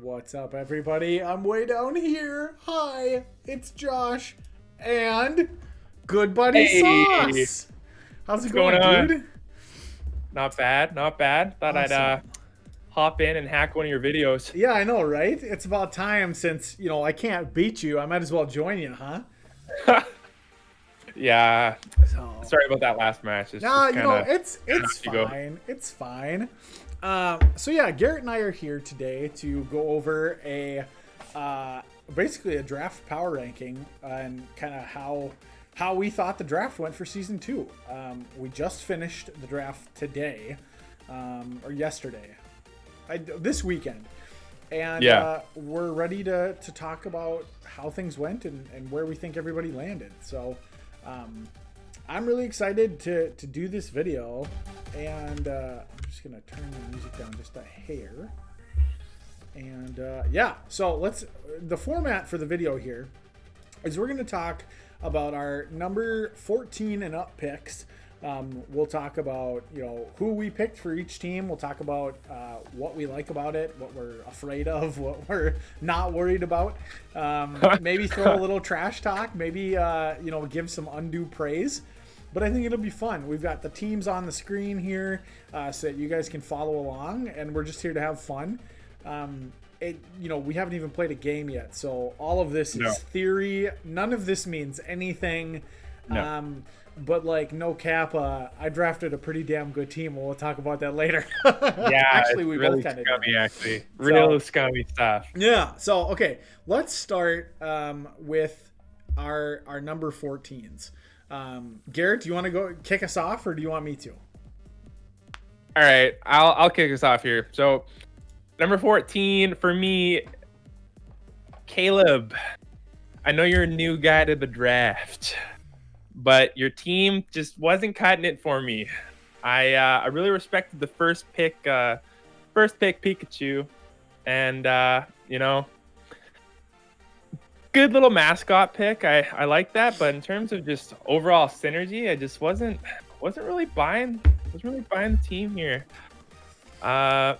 What's up, everybody? I'm way down here. Hi, it's Josh and good buddy Hey, Sauce. How's it what's going going, on? dude? Not bad, not bad. Thought I'd Awesome. hop in and hack one of your videos. Yeah, I know, right? It's about time since, I can't beat you. I might as well join you, huh? Yeah, So, sorry about that last match. It's nah, kind of it's off you go. fine. It's fine. So yeah, Garrett and I are here today to go over uh, basically a draft power ranking and kind of how we thought the draft went for season 2. We just finished the draft today, or yesterday, this weekend, and Yeah, we're ready to talk about how things went and where we think everybody landed. So I'm really excited to do this video, and I'm just gonna turn the music down just a hair. And yeah, so the format for the video here is we're gonna talk about our number 14 and up picks. We'll talk about who we picked for each team. We'll talk about what we like about it, what we're afraid of, what we're not worried about. Maybe throw a little trash talk. Maybe give some undue praise. But I think it'll be fun. We've got the teams on the screen here so that you guys can follow along, and we're just here to have fun. We haven't even played a game yet, so all of this is theory. None of this means anything. no. But like, no cap, I drafted a pretty damn good team. We'll talk about that later. Yeah, Actually, it's we really both kind of scummy, actually. Real scummy stuff. yeah. So okay, let's start with our number 14s. Garrett, do you want to go kick us off, or do you want me to? All right, I'll kick us off here. So, number 14 for me, Caleb. I know you're a new guy to the draft, but your team just wasn't cutting it for me. I really respected the first pick Pikachu, and good little mascot pick. I like that, but in terms of just overall synergy, I just wasn't really buying the team here. Uh,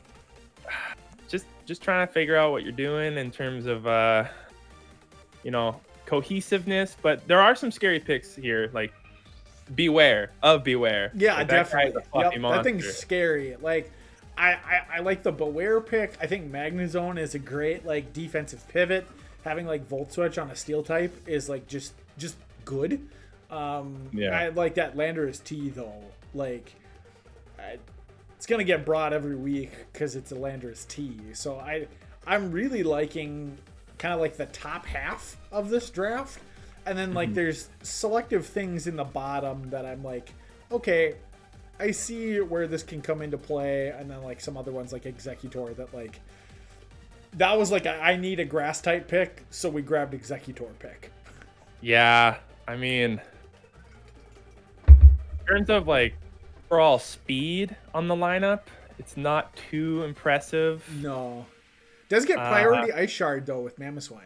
just trying to figure out what you're doing in terms of cohesiveness, but there are some scary picks here, like beware. Yeah, Like, that definitely. guy's a fluffy Yep, that monster. thing's scary. Like, I like the Beware pick. I think Magnezone is a great like defensive pivot. Having like Volt Switch on a Steel type is like just good. Yeah. I like that Landorus T though. Like, it's gonna get brought every week because it's a Landorus T. So I'm really liking kind of like the top half of this draft, and then like there's selective things in the bottom that I'm like, okay, I see where this can come into play, and then like some other ones like Executor that was like I need a grass type pick, so we grabbed Executor pick. Yeah, I mean, in terms of like overall speed on the lineup, it's not too impressive. No, does get priority Ice Shard though with Mamoswine.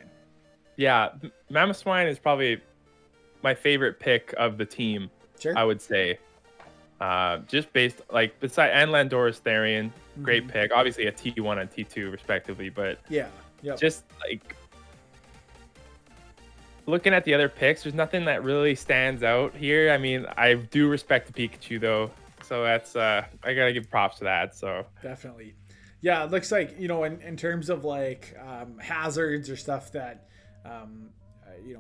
Yeah, Mamoswine is probably my favorite pick of the team. Sure. I would say. Just based like beside and Landorus Therian, great pick. Obviously a T1 and T2 respectively, but Yeah. just like looking at the other picks, there's nothing that really stands out here. I mean, I do respect the Pikachu though, so that's I gotta give props to that. So Definitely. Yeah, it looks like, in terms of like hazards or stuff that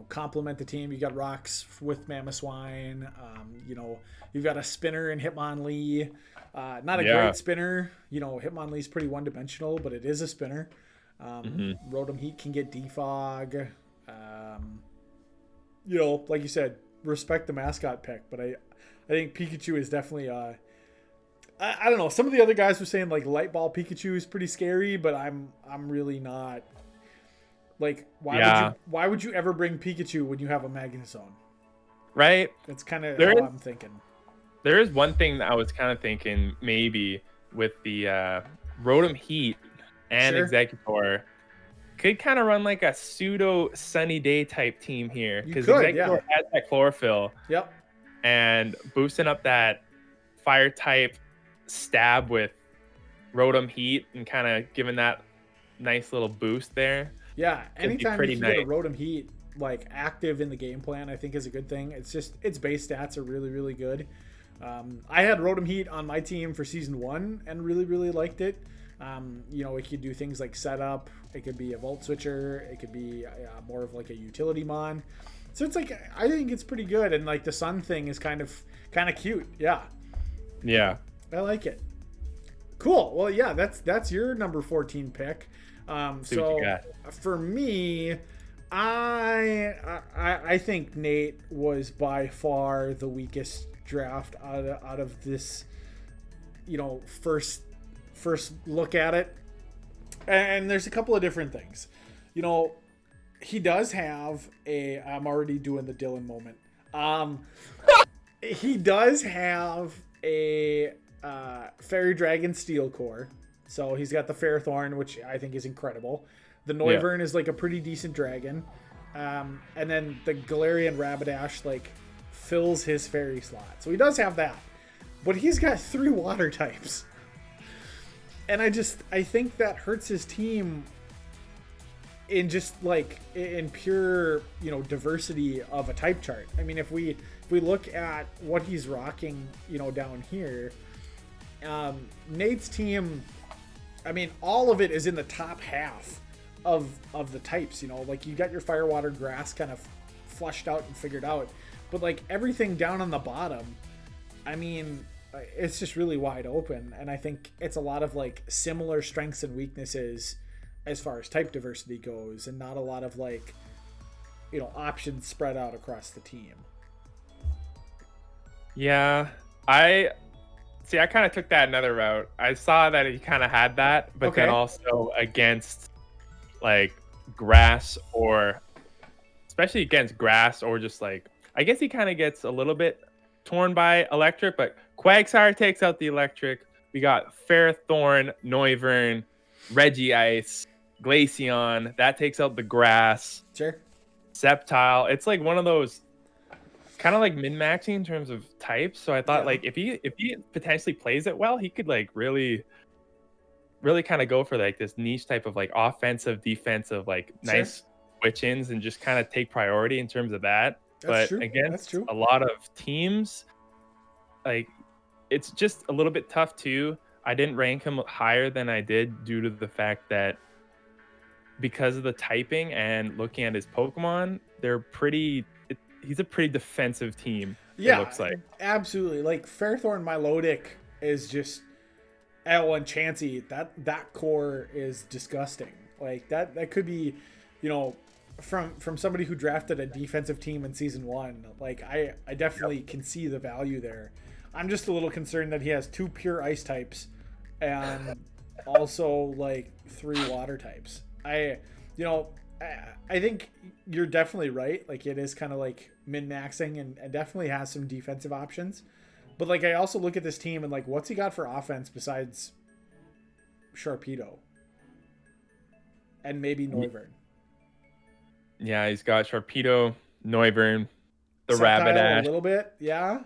complement the team. You got rocks with Mamoswine. You've got a spinner in Hitmonlee. Not a great spinner. Hitmonlee's pretty one-dimensional, but it is a spinner. Rotom Heat can get defog. Like you said, respect the mascot pick, but I think Pikachu is definitely I don't know. Some of the other guys were saying like Light Ball Pikachu is pretty scary, but I'm really not. Like, why would you ever bring Pikachu when you have a Magnezone? Right? That's kind of how I'm thinking. There is one thing that I was kind of thinking maybe with the Rotom Heat and Executor could kind of run like a pseudo Sunny Day type team here, because Executor has that chlorophyll. Yep. And boosting up that fire type stab with Rotom Heat and kind of giving that nice little boost there. Yeah, Could be anytime pretty you can get a nice. Rotom Heat like active in the game plan, I think is a good thing. It's just its base stats are really really good. I had Rotom Heat on my team for season 1 and really really liked it. You know, it could do things like setup. It could be a Volt Switcher. It could be more of like a utility mon. So it's like I think it's pretty good, and like the sun thing is kind of cute. Yeah, Yeah. I like it. Cool. Well, yeah, that's your number 14 pick. See what So you got. for me, I think Nate was by far the weakest draft out of this. You know, first look at it, and there's a couple of different things. You know, he does have a. I'm already doing the Dylan moment. He does have a Fairy Dragon Steel Core. So he's got the Fairthorn, which I think is incredible. The Noivern is like a pretty decent dragon. And then the Galarian Rapidash like fills his fairy slot. So he does have that. But he's got 3 water types. And I think that hurts his team in just like in pure, you know, diversity of a type chart. I mean, if we look at what he's rocking, you know, down here, Nate's team, I mean, all of it is in the top half of the types, you know, like you got your fire, water, grass kind of flushed out and figured out, but like everything down on the bottom, I mean, it's just really wide open. And I think it's a lot of like similar strengths and weaknesses as far as type diversity goes, and not a lot of like, you know, options spread out across the team. Yeah. I kind of took that another route. I saw that he kind of had that, but then also against like grass, or especially against grass, or just like, I guess he kind of gets a little bit torn by electric, but Quagsire takes out the electric. We got Fairthorn, Noivern, Regice, Glaceon. That takes out the grass. Sure. Sceptile. It's like one of those kind of like min-maxing in terms of types. So I thought like if he potentially plays it well, he could like really kind of go for like this niche type of like offensive, defensive, like nice switch-ins, and just kind of take priority in terms of that. But against a lot of teams, like it's just a little bit tough too. I didn't rank him higher than I did due to the fact that because of the typing and looking at his Pokemon, he's a pretty defensive team. Yeah, it looks like. Absolutely. Like Fairthorn Milotic is just, and Chansey, that core is disgusting. Like that could be, you know, from somebody who drafted a defensive team in season 1. Like I definitely can see the value there. I'm just a little concerned that he has 2 pure ice types and also like 3 water types. I think you're definitely right. Like it is kind of like min-maxing and definitely has some defensive options. But like I also look at this team and like, what's he got for offense besides Sharpedo and maybe Noivern? Yeah, he's got Sharpedo, Noivern, the Sceptile Rapidash a little bit, yeah.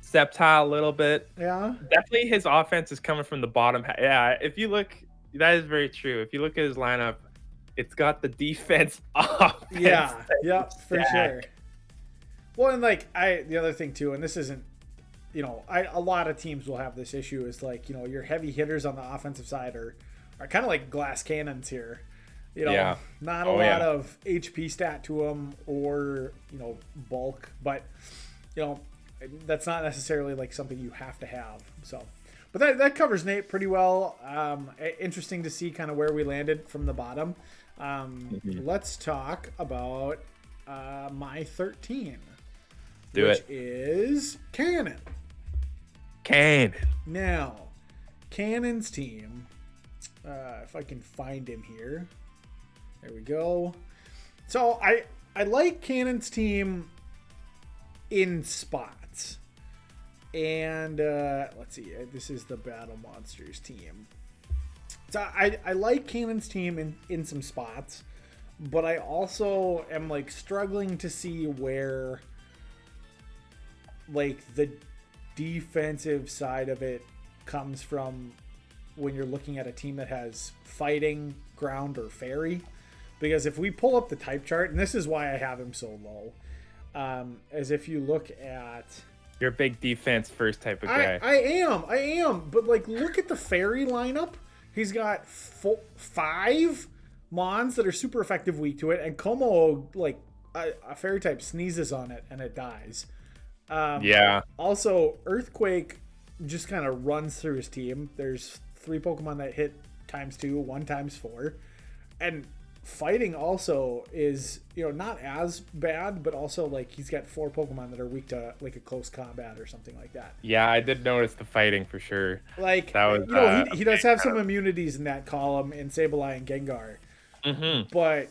Sceptile a little bit. Yeah. Definitely his offense is coming from the bottom. Yeah, if you look, that is very true. If you look at his lineup, it's got the defense offense. Yeah, for sure. Well, and like the other thing too, and this isn't, you know, a lot of teams will have this issue, is like, you know, your heavy hitters on the offensive side are kind of like glass cannons here. You know, not a lot of HP stat to them, or, you know, bulk, but, you know, that's not necessarily like something you have to have. So, but that covers Nate pretty well. Interesting to see kind of where we landed from the bottom. Let's talk about my 13, which is Cannon. Now, Cannon's team, if I can find him here. There we go. So I like Cannon's team in spots. And let's see. This is the Battle Monsters team. So I like Cannon's team in some spots. But I also am like struggling to see where like the defensive side of it comes from when you're looking at a team that has fighting, ground, or fairy. Because if we pull up the type chart, and this is why I have him so low, as if you look at... You're a big defense first type of guy. I am. But, like, look at the fairy lineup. He's got 5 Mons that are super effective weak to it, and Como, like, a fairy type sneezes on it and it dies. Yeah. Also, Earthquake just kind of runs through his team. There's 3 Pokemon that hit ×2, 1 ×4. And fighting also is, not as bad, but also, like, he's got 4 Pokemon that are weak to, like, a close combat or something like that. Yeah, I did notice the fighting for sure. Like, that was, he does have some immunities in that column in Sableye and Gengar. Mm-hmm. But,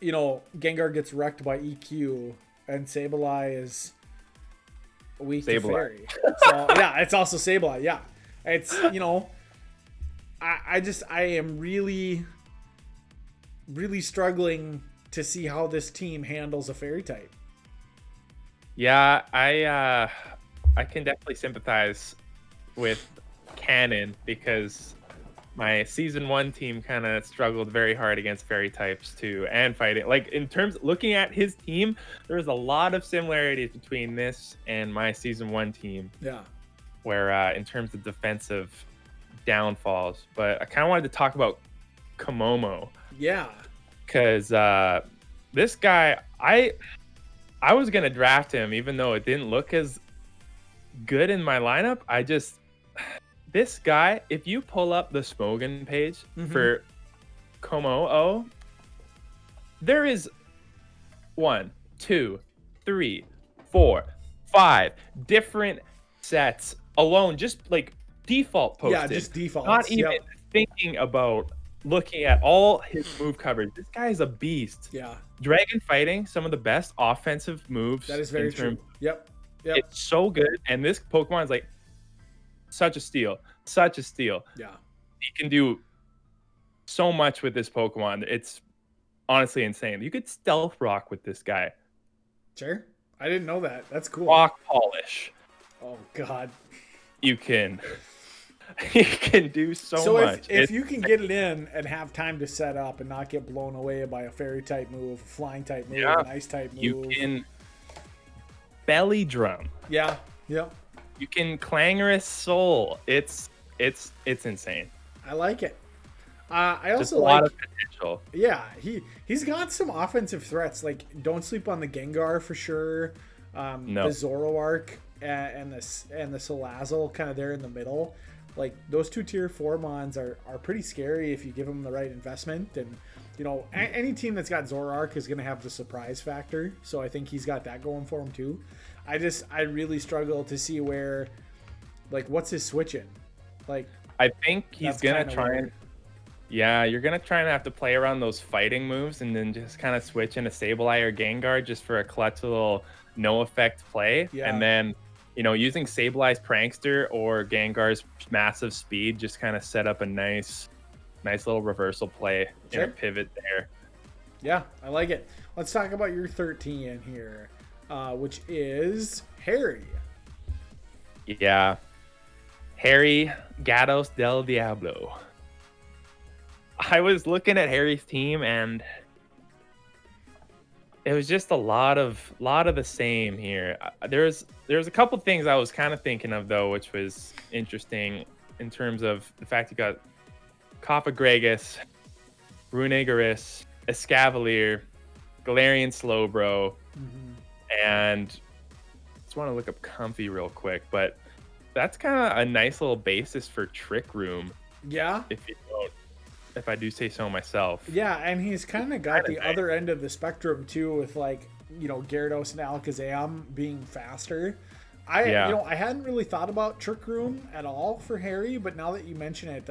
Gengar gets wrecked by EQ, and Sableye is weak to fairy. So, yeah, it's also Sableye, yeah. It's, I am really struggling to see how this team handles a fairy type. Yeah, I can definitely sympathize with Cannon because my season 1 team kind of struggled very hard against fairy types too, and fighting. Like, in terms looking at his team, there was a lot of similarities between this and my season 1 team. Yeah. Where in terms of defensive downfalls, but I kind of wanted to talk about Komomo. Yeah. Because this guy, I was gonna draft him even though it didn't look as good in my lineup. This guy, if you pull up the Smogon page for Komomo, there is 1, 2, 3, 4, 5 different sets alone, just like default posted. Yeah, just default. Not even thinking about looking at all his move coverage. This guy is a beast. Yeah. Dragon fighting, some of the best offensive moves. That is very true. Yep. It's so good. And this Pokemon is like such a steal. Such a steal. Yeah. He can do so much with this Pokemon. It's honestly insane. You could Stealth Rock with this guy. Sure. I didn't know that. That's cool. Rock Polish. Oh, God. You can do so much. If you can get it in and have time to set up and not get blown away by a fairy type move, a flying type move, an ice type move. You can Belly Drum. Yeah. Yep. You can Clangorous Soul. It's insane. I like it. I also Just a lot of potential. Yeah, he's got some offensive threats. Like, don't sleep on the Gengar for sure. No. The Zoroark and the Salazzle kind of there in the middle. Like, those 2 tier 4 mons are pretty scary if you give them the right investment. And any team that's got Zoroark is going to have the surprise factor. So I think he's got that going for him too. I really struggle to see where, like, what's his switch in? Like, I think he's gonna try and you're gonna try and have to play around those fighting moves and then just kind of switch into Sableye or Gengar just for a clutch little no effect play. Yeah. And then using Sableye's Prankster or Gengar's massive speed just kind of set up a nice little reversal play and a pivot there. Yeah, I like it. Let's talk about your 13 here, which is Harry. Yeah. Harry Gatos del Diablo. I was looking at Harry's team and it was just a lot of the same here. There's a couple things I was kind of thinking of though, which was interesting in terms of the fact you got Cofagregus, Runegaris, Escavalier, Galarian Slowbro, and just want to look up Comfy real quick, but that's kind of a nice little basis for Trick Room. Yeah. If I do say so myself. Yeah, and he's kind of got the other end of the spectrum too, with like Gyarados and Alakazam being faster. I hadn't really thought about Trick Room at all for Harry, but now that you mention it,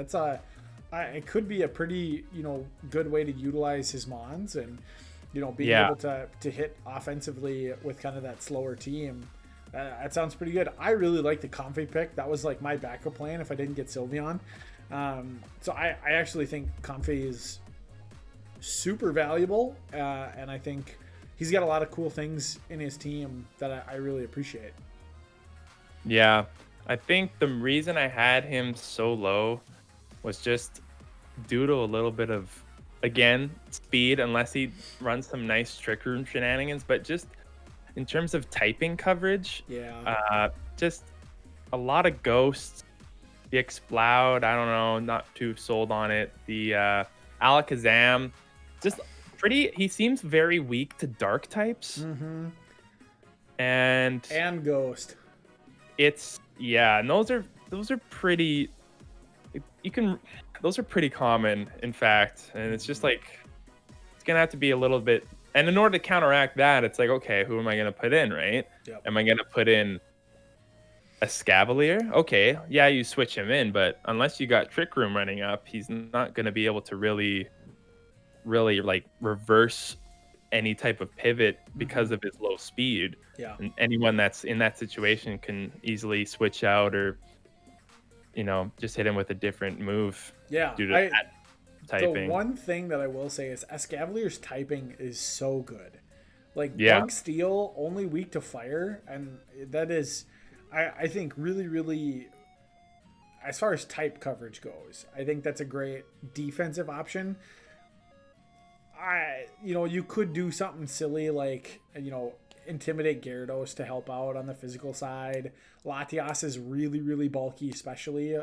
it could be a pretty good way to utilize his mons and being able to hit offensively with kind of that slower team. That sounds pretty good. I really like the Comfy pick. That was like my backup plan if I didn't get Sylveon. So I actually think Comfy is super valuable, and I think he's got a lot of cool things in his team that I really appreciate. Yeah, I think the reason I had him so low was just due to a little bit of, again, speed, unless he runs some nice trick room shenanigans, but just in terms of typing coverage, Yeah. just a lot of ghosts. The Exploud, I don't know, not too sold on it. The Alakazam, just pretty. He seems very weak to dark types, Mm-hmm. and And Ghost. it's yeah, and those are pretty. You can, those are pretty common, in fact, and it's just like it's gonna have to be a little bit. And in order to counteract that, it's like, okay, who am I gonna put in, right? Yep. Am I gonna put in a Scavalier? Okay, yeah, you switch him in, but unless you got Trick Room running up, he's not gonna be able to really like reverse any type of pivot because of his low speed. Yeah. And anyone that's in that situation can easily switch out or just hit him with a different move Yeah. due to that typing. The one thing that I will say is Escavalier's typing is so good. Like Yeah. Bug Steel, only weak to fire, and that is, I think, really, really, as far as type coverage goes, I think that's a great defensive option. You could do something silly like, intimidate Gyarados to help out on the physical side. Latias is really, really bulky, especially,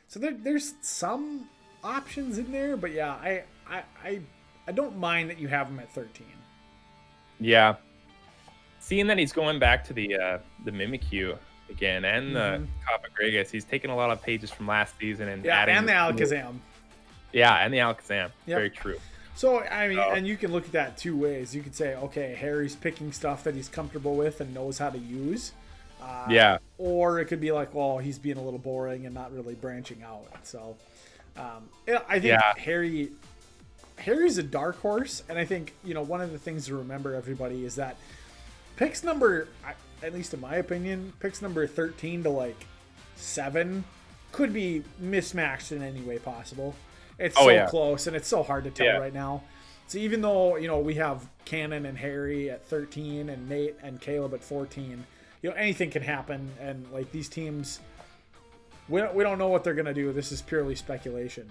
so there's some options in there, but yeah, I don't mind that you have him at 13. Yeah. Seeing that he's going back to the Mimikyu again and the Copagrigus, he's taken a lot of pages from last season and adding and the Alakazam. Yeah, and the Alakazam. Yep. Very true. So, I mean, and you can look at that two ways. You could say, okay, Harry's picking stuff that he's comfortable with and knows how to use. Yeah. Or it could be like, well, he's being a little boring and not really branching out. So, I think Harry's a dark horse. And I think, one of the things to remember, everybody, is that picks number, at least in my opinion, picks number 13 to like 7 could be mismatched in any way possible. It's close, and it's so hard to tell right now. So even though, we have Cannon and Harry at 13 and Nate and Caleb at 14, anything can happen. And like these teams, we don't know what they're going to do. This is purely speculation.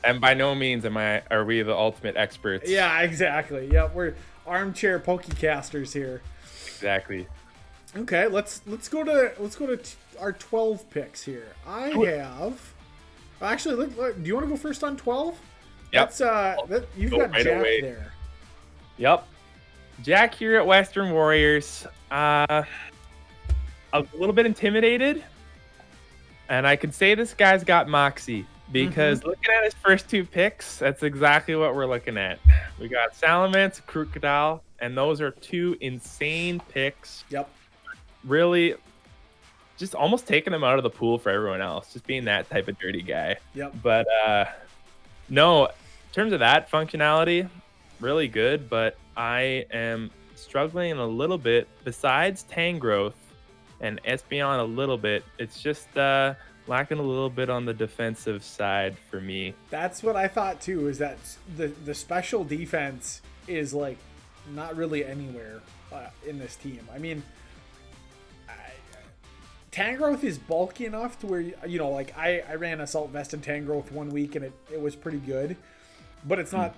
And by no means are we the ultimate experts. Yeah, exactly. Yeah, we're armchair pokecasters here. Exactly. Okay, let's go to our 12 picks here. I have... Actually, look, do you want to go first on 12? Yep. You've got right Jack away. There. Yep. Jack here at Western Warriors. A little bit intimidated. And I can say this guy's got moxie because looking at his first 2 picks, that's exactly what we're looking at. We got Salamence, Crocodile, and those are 2 insane picks. Yep. Really... just almost taking him out of the pool for everyone else, just being that type of dirty guy. Yep. But no, in terms of that functionality, really good. But I am struggling a little bit. Besides Tangrowth and Espeon a little bit, it's just lacking a little bit on the defensive side for me. That's what I thought too. Is that the special defense is like not really anywhere in this team. I mean. Tangrowth is bulky enough to where, like I ran Assault Vest and Tangrowth one week and it was pretty good, but it's not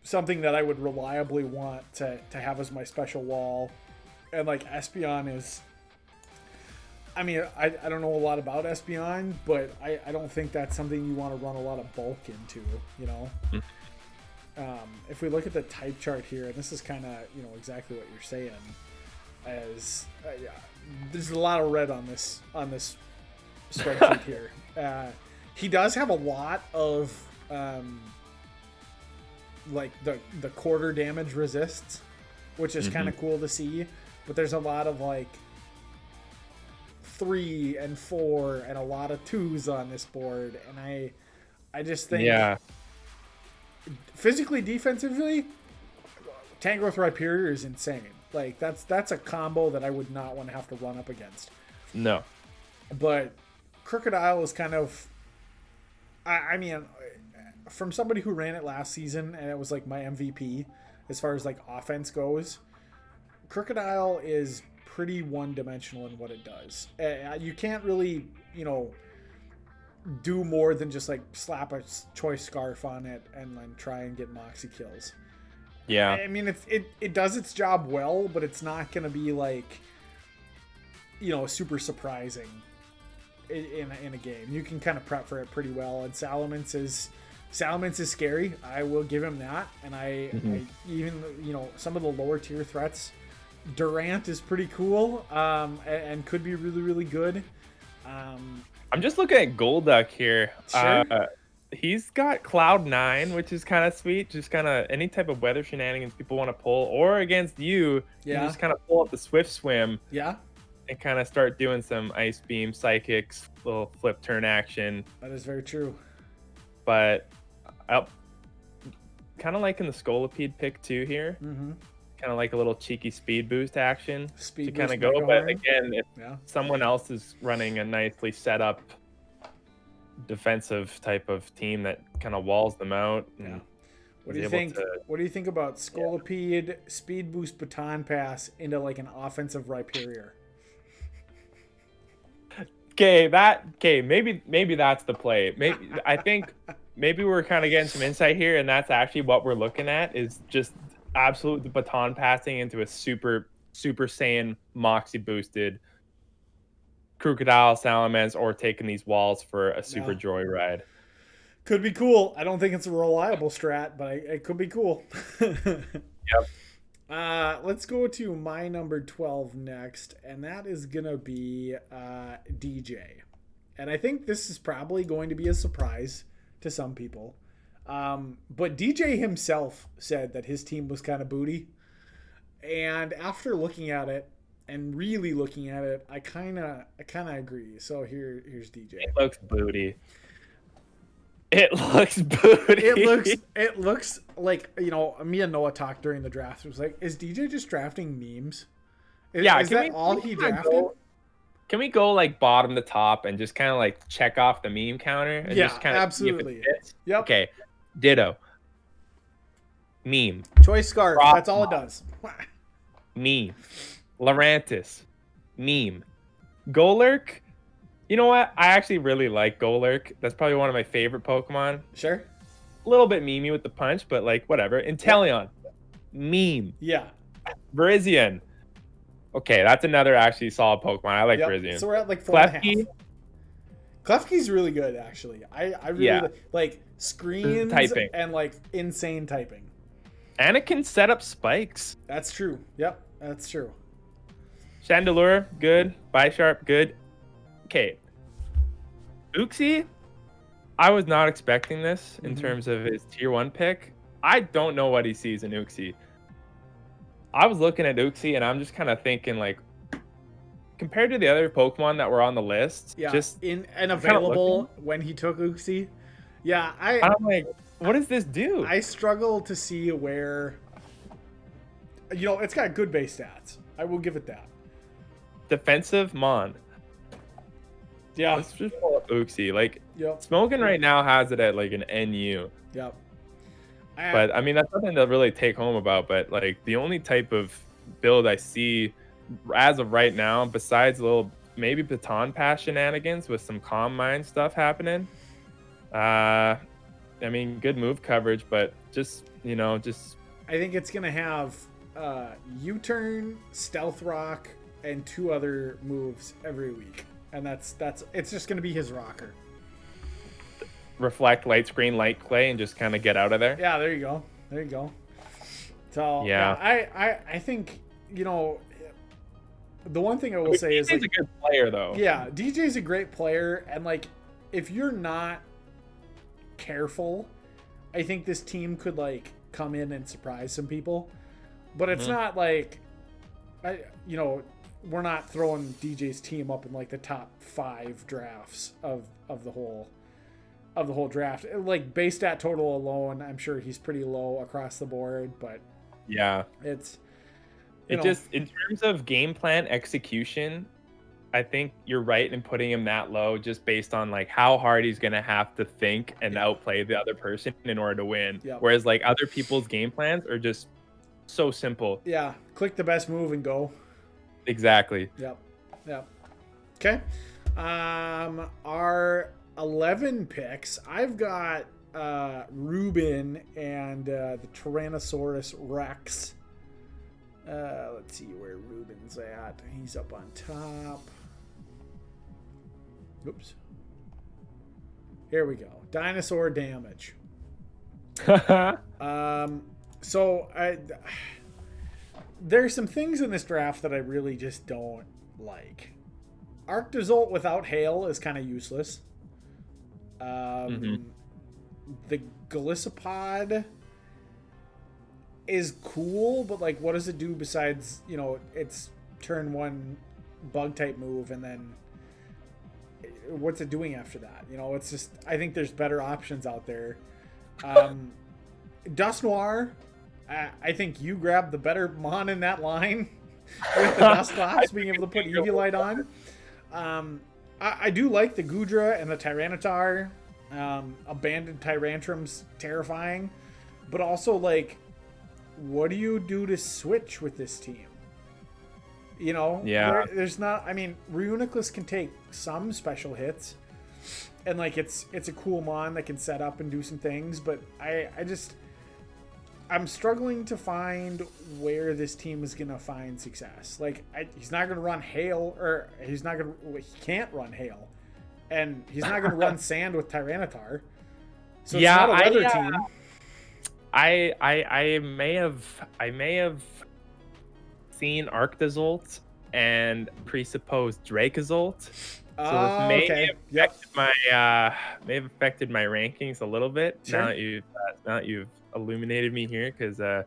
something that I would reliably want to have as my special wall. And like Espeon is, I mean, I don't know a lot about Espeon, but I don't think that's something you want to run a lot of bulk into, If we look at the type chart here, and this is kind of, exactly what you're saying, as, there's a lot of red on this spreadsheet here. He does have a lot of like the quarter damage resists, which is kind of cool to see. But there's a lot of like 3 and 4 and a lot of 2s on this board, and I just think physically, defensively, Tangrowth Rhyperior is insane. Like that's a combo that I would not want to have to run up against. No. But Crocodile is kind of, I mean, from somebody who ran it last season and it was like my MVP as far as like offense goes, Crocodile is pretty one-dimensional in what it does. You can't really, do more than just like slap a choice scarf on it and then try and get Moxie kills. Yeah. I mean, it does its job well, but it's not going to be like, super surprising in a game. You can kind of prep for it pretty well. And Salamence is scary. I will give him that. And I even, some of the lower tier threats, Durant is pretty cool, and could be really, really good. I'm just looking at Golduck here. Sure. He's got Cloud9, which is kind of sweet. Just kind of any type of weather shenanigans people want to pull, or against you, you just kind of pull up the Swift Swim. Yeah. And kind of start doing some Ice Beam, Psychics, little flip turn action. That is very true. But kind of like in the Scolipede pick too here. Mm-hmm. Kind of like a little cheeky speed boost action to kind of go. Mega But Horn. again, if someone else is running a nicely set up defensive type of team that kind of walls them out. What do you think? What do you think about Scolipede, speed boost, baton pass into like an offensive Rhyperior? Maybe that's the play. I think maybe we're kind of getting some insight here, and that's actually what we're looking at is just absolute baton passing into a super Saiyan Moxie boosted Crocodile Salamence, or taking these walls for a super joyride. Could be cool. I don't think it's a reliable strat, but it could be cool. Yep. Let's go to my number 12 next, and that is gonna be DJ. And I think this is probably going to be a surprise to some people. But DJ himself said that his team was kind of booty. And after looking at it and really looking at it, I kind of agree. So here's DJ. It looks booty. It looks booty. It looks like, me and Noah talked during the draft. It was like, is DJ just drafting memes? Is that all he drafted? Can we go like bottom to top and just kind of like check off the meme counter? And just kind of absolutely. Yep. Okay. Ditto. Meme. Choice scarf. That's all it does. Meme. Lurantis. Meme. Golurk. You know what? I actually really like Golurk. That's probably one of my favorite Pokemon. Sure. A little bit memey with the punch, but like whatever. Inteleon. Meme. Yeah. Virizion. Okay, that's another actually solid Pokemon. I like Virizion. So we're at like 4.5. Klefki's really good, actually. I really like screens typing and like insane typing. And it can set up spikes. That's true. Yep, that's true. Chandelure, good. Bisharp, good. Okay. Uxie, I was not expecting this in terms of his tier 1 pick. I don't know what he sees in Uxie. I was looking at Uxie and I'm just kind of thinking like, compared to the other Pokemon that were on the list, just available when he took Uxie. Yeah, I'm like, what does this do? I struggle to see where, it's got good base stats. I will give it that. Defensive Mon. Yeah. Let's just pull up Uxie. Like, Smokin right now has it at like an NU. Yep. But I mean, that's nothing to really take home about. But like, the only type of build I see as of right now, besides a little maybe baton pass shenanigans with some Calm Mind stuff happening. I mean, good move coverage, but just I think it's gonna have U-turn, Stealth Rock, and 2 other moves every week, and that's it's just gonna be his rocker. Reflect, Light Screen, Light Clay, and just kind of get out of there. Yeah, there you go. So I think the one thing I will say is DJ's a good player though. Yeah, DJ's a great player, and like if you're not careful, I think this team could like come in and surprise some people. But it's not like we're not throwing DJ's team up in like the top 5 drafts of the whole draft. Like base stat total alone, I'm sure he's pretty low across the board, but yeah, it's just in terms of game plan execution, I think you're right in putting him that low just based on like how hard he's going to have to think and outplay the other person in order to win. Yep. Whereas like other people's game plans are just so simple. Yeah. Click the best move and go. Exactly. Yep. Yep. Okay. Our 11 picks, I've got Ruben and the Tyrannosaurus Rex. Let's see where Ruben's at. He's up on top. Oops. Here we go. Dinosaur damage. There's some things in this draft that I really just don't like. Arctozolt without hail is kind of useless. The Golisopod is cool, but like, what does it do besides, its turn 1 bug type move, and then what's it doing after that? It's just, I think there's better options out there. Dust Noir, I think you grabbed the better mon in that line with the Dust Clops being able to put Eviolite on. I do like the Gudra and the Tyranitar. Abandoned Tyrantrum's terrifying, but also, like, what do you do to switch with this team? Yeah. There's not. I mean, Reuniclus can take some special hits, and like it's a cool mon that can set up and do some things, but I'm struggling to find where this team is gonna find success. Like, he's not gonna run hail, or he can't run hail, and he's not gonna run sand with Tyranitar. So it's not a weather team. I may have seen Arctozolt and presupposed Dracozolt. So this may have affected my rankings a little bit. Sure. Now that you've illuminated me here, because the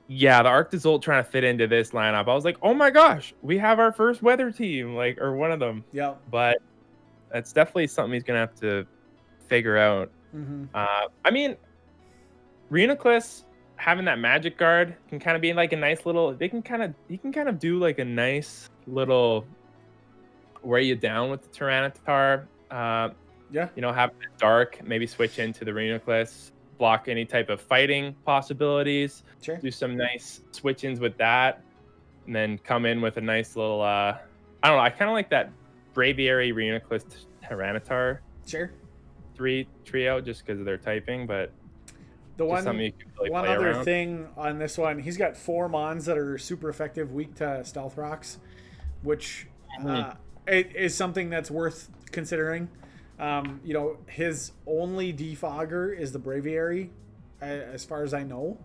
Arctozolt trying to fit into this lineup, I was like, oh my gosh, we have our first weather team, like, or one of them. Yeah. But that's definitely something he's gonna have to figure out. I mean, Reuniclus having that magic guard can kind of be like a nice little. He can kind of do like a nice little wear you down with the Tyranitar. Having it dark, maybe switch into the Reuniclus, block any type of fighting possibilities. Sure. Do some nice switch-ins with that, and then come in with a nice little. I don't know. I kind of like that Braviary Reuniclus Tyranitar. Sure. Trio, just because of their typing, but the one other around. Thing on this one, he's got 4 mons that are super effective, weak to stealth rocks, which is something that's worth considering. His only defogger is the Braviary, as far as I know.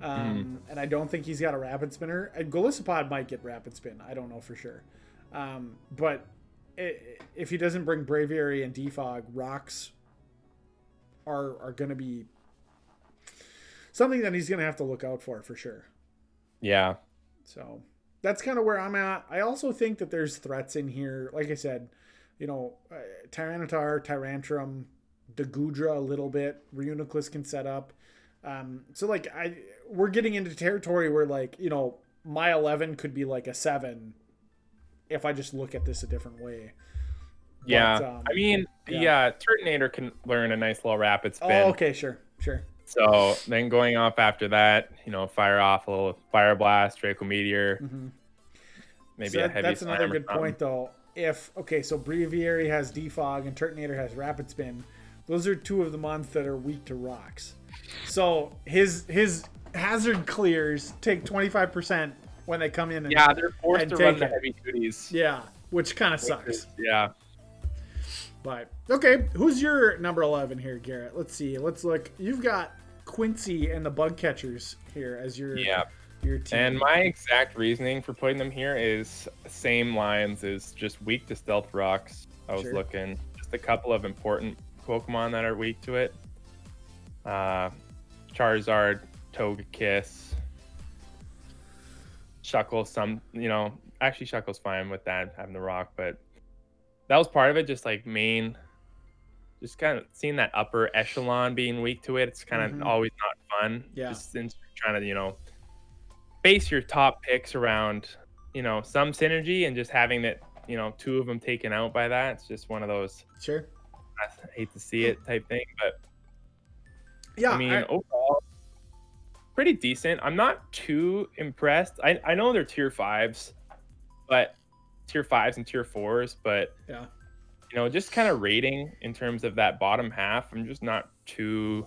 And I don't think he's got a rapid spinner. Golisopod might get rapid spin. I don't know for sure. But if he doesn't bring Braviary and defog, rocks are going to be something that he's going to have to look out for sure. Yeah. So that's kind of where I'm at. I also think that there's threats in here. Like I said, Tyranitar, Tyrantrum, the Gudra a little bit. Reuniclus can set up. So like we're getting into territory where, like, my 11 could be like a 7 if I just look at this a different way. Yeah. But, I mean, Turtonator can learn a nice little rapid spin. Oh, okay, sure. So then going off after that, fire off a little Fire Blast, Draco Meteor, maybe a heavy. That's another good point, though. So Braviary has defog and Turtonator has rapid spin. Those are 2 of the mons that are weak to rocks. So his hazard clears take 25% when they come in. They're forced to run the heavy duties. Yeah, which kind of sucks. Yeah. But okay, who's your number 11 here, Garrett? Let's see. Let's look. You've got Quincy and the Bug Catchers here as your team. And my exact reasoning for putting them here is same lines as just weak to stealth rocks. I was looking just a couple of important Pokemon that are weak to it. Charizard, Togekiss, Shuckle. Actually Shuckle's fine with that, having the rock, but that was part of it. Just like just kind of seeing that upper echelon being weak to it. It's kind of always not fun. Yeah. Just trying to, base your top picks around, some synergy, and just having that, 2 of them taken out by that. It's just one of those. Sure. I hate to see it type thing, but yeah. I mean, overall, pretty decent. I'm not too impressed. I know they're tier 5s, but tier 5s and tier 4s, but Yeah. just kind of rating in terms of that bottom half, I'm just not too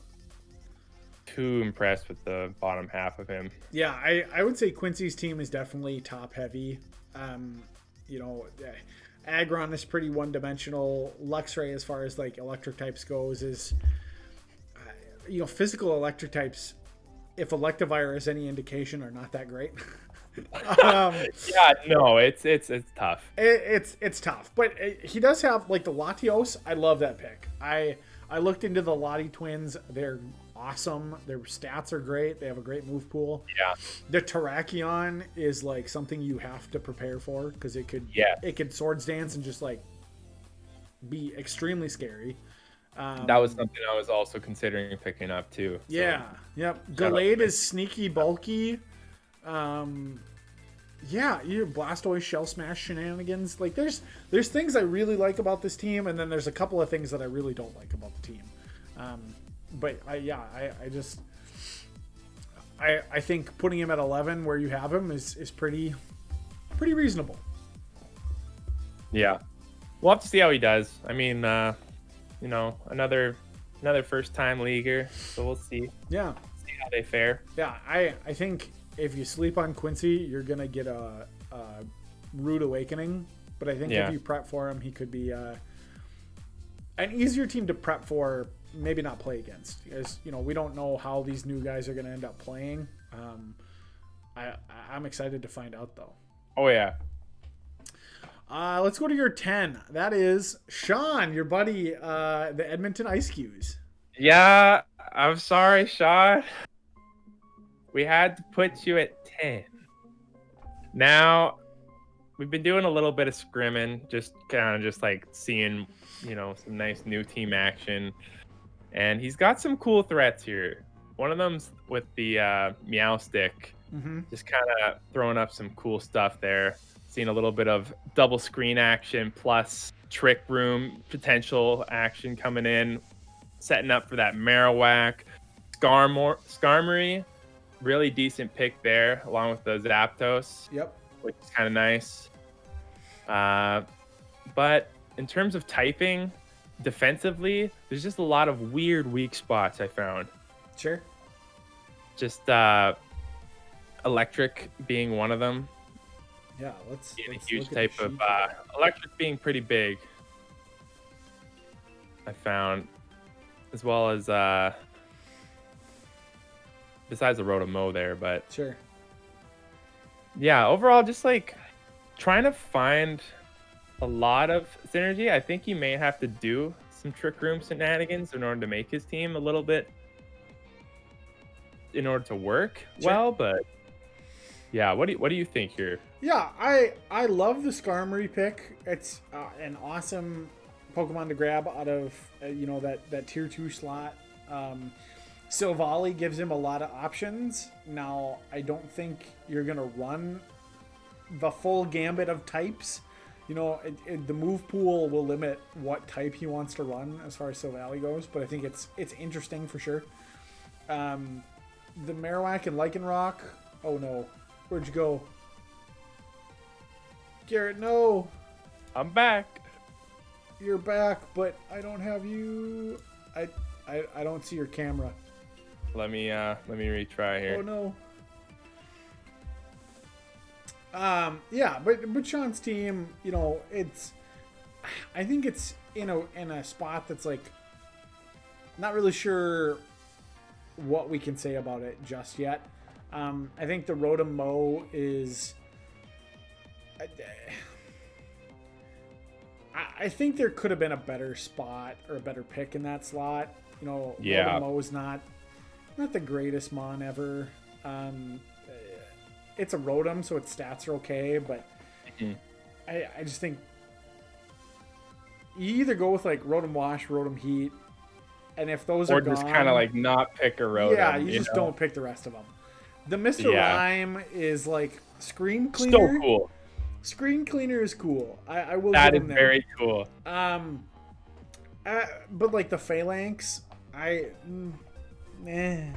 impressed with the bottom half of him. Yeah, I would say Quincy's team is definitely top heavy. You know, Aggron is pretty one dimensional. Luxray, as far as like electric types goes, is physical electric types, if Electivire is any indication, are not that great. Yeah, no, it's tough. It's tough, but he does have like the Latios. I love that pick. I looked into the Lottie twins. They're awesome. Their stats are great. They have a great move pool. Yeah. The Terrakion is like something you have to prepare for because it could swords dance and just like be extremely scary. That was something I was also considering picking up too. So. Yeah. Yep. Gallade is sneaky, bulky. Yeah, you Blastoise Shell Smash shenanigans. Like there's things I really like about this team, and then there's a couple of things that I really don't like about the team. But I think putting him at 11 where you have him is pretty reasonable. Yeah, we'll have to see how he does. I mean, another first time leaguer, so we'll see. Yeah, see how they fare. Yeah, I think if you sleep on Quincy, you're gonna get a rude awakening. But I think if you prep for him, he could be an easier team to prep for. Maybe not play against, because we don't know how these new guys are going to end up playing. I'm excited to find out though. Oh yeah. Let's go to your 10. That is Sean, your buddy, the Edmonton Ice Cues. Yeah, I'm sorry, Sean. We had to put you at 10. Now, we've been doing a little bit of scrimming, just like seeing, some nice new team action. And he's got some cool threats here. One of them's with the Meow Stick. Mm-hmm. Just kind of throwing up some cool stuff there. Seeing a little bit of double screen action plus Trick Room potential action coming in. Setting up for that Marowak. Skarmory, really decent pick there, along with the Zapdos. Yep. Which is kind of nice. But in terms of typing, defensively, there's just a lot of weird weak spots I found. Sure. Just electric being one of them. Yeah, let's a huge type of electric being pretty big. I found, as well as besides the Rotom-Mow there, but sure. Yeah, overall, just like trying to find a lot of synergy. I think he may have to do some Trick Room shenanigans in order to make his team a little bit in order to work well, but yeah, what do you think here? Yeah, I love the Skarmory pick. It's an awesome Pokemon to grab out of that tier 2 slot. Silvally gives him a lot of options. Now, I don't think you're gonna run the full gambit of types. The move pool will limit what type he wants to run as far as Silvally goes, but I think it's interesting for sure. The Marowak and Lycanroc. Oh no, where'd you go? Garrett, no. I'm back. You're back, but I don't have you. I don't see your camera. Let me retry here. Oh no. Yeah, but Sean's team, I think it's in a spot that's like not really sure what we can say about it just yet. I think the Rotom-Mow is I think there could have been a better spot or a better pick in that slot. Rotom-Mow is not the greatest mon ever. It's a Rotom, so its stats are okay, but I just think you either go with like Rotom Wash, Rotom Heat, and if those are gone, or just kind of like not pick a Rotom. Yeah, you just don't pick the rest of them. The Mr. Rhyme is like screen cleaner. So cool. Screen cleaner is cool. I will. That give is him very cool. But like the Phalanx, the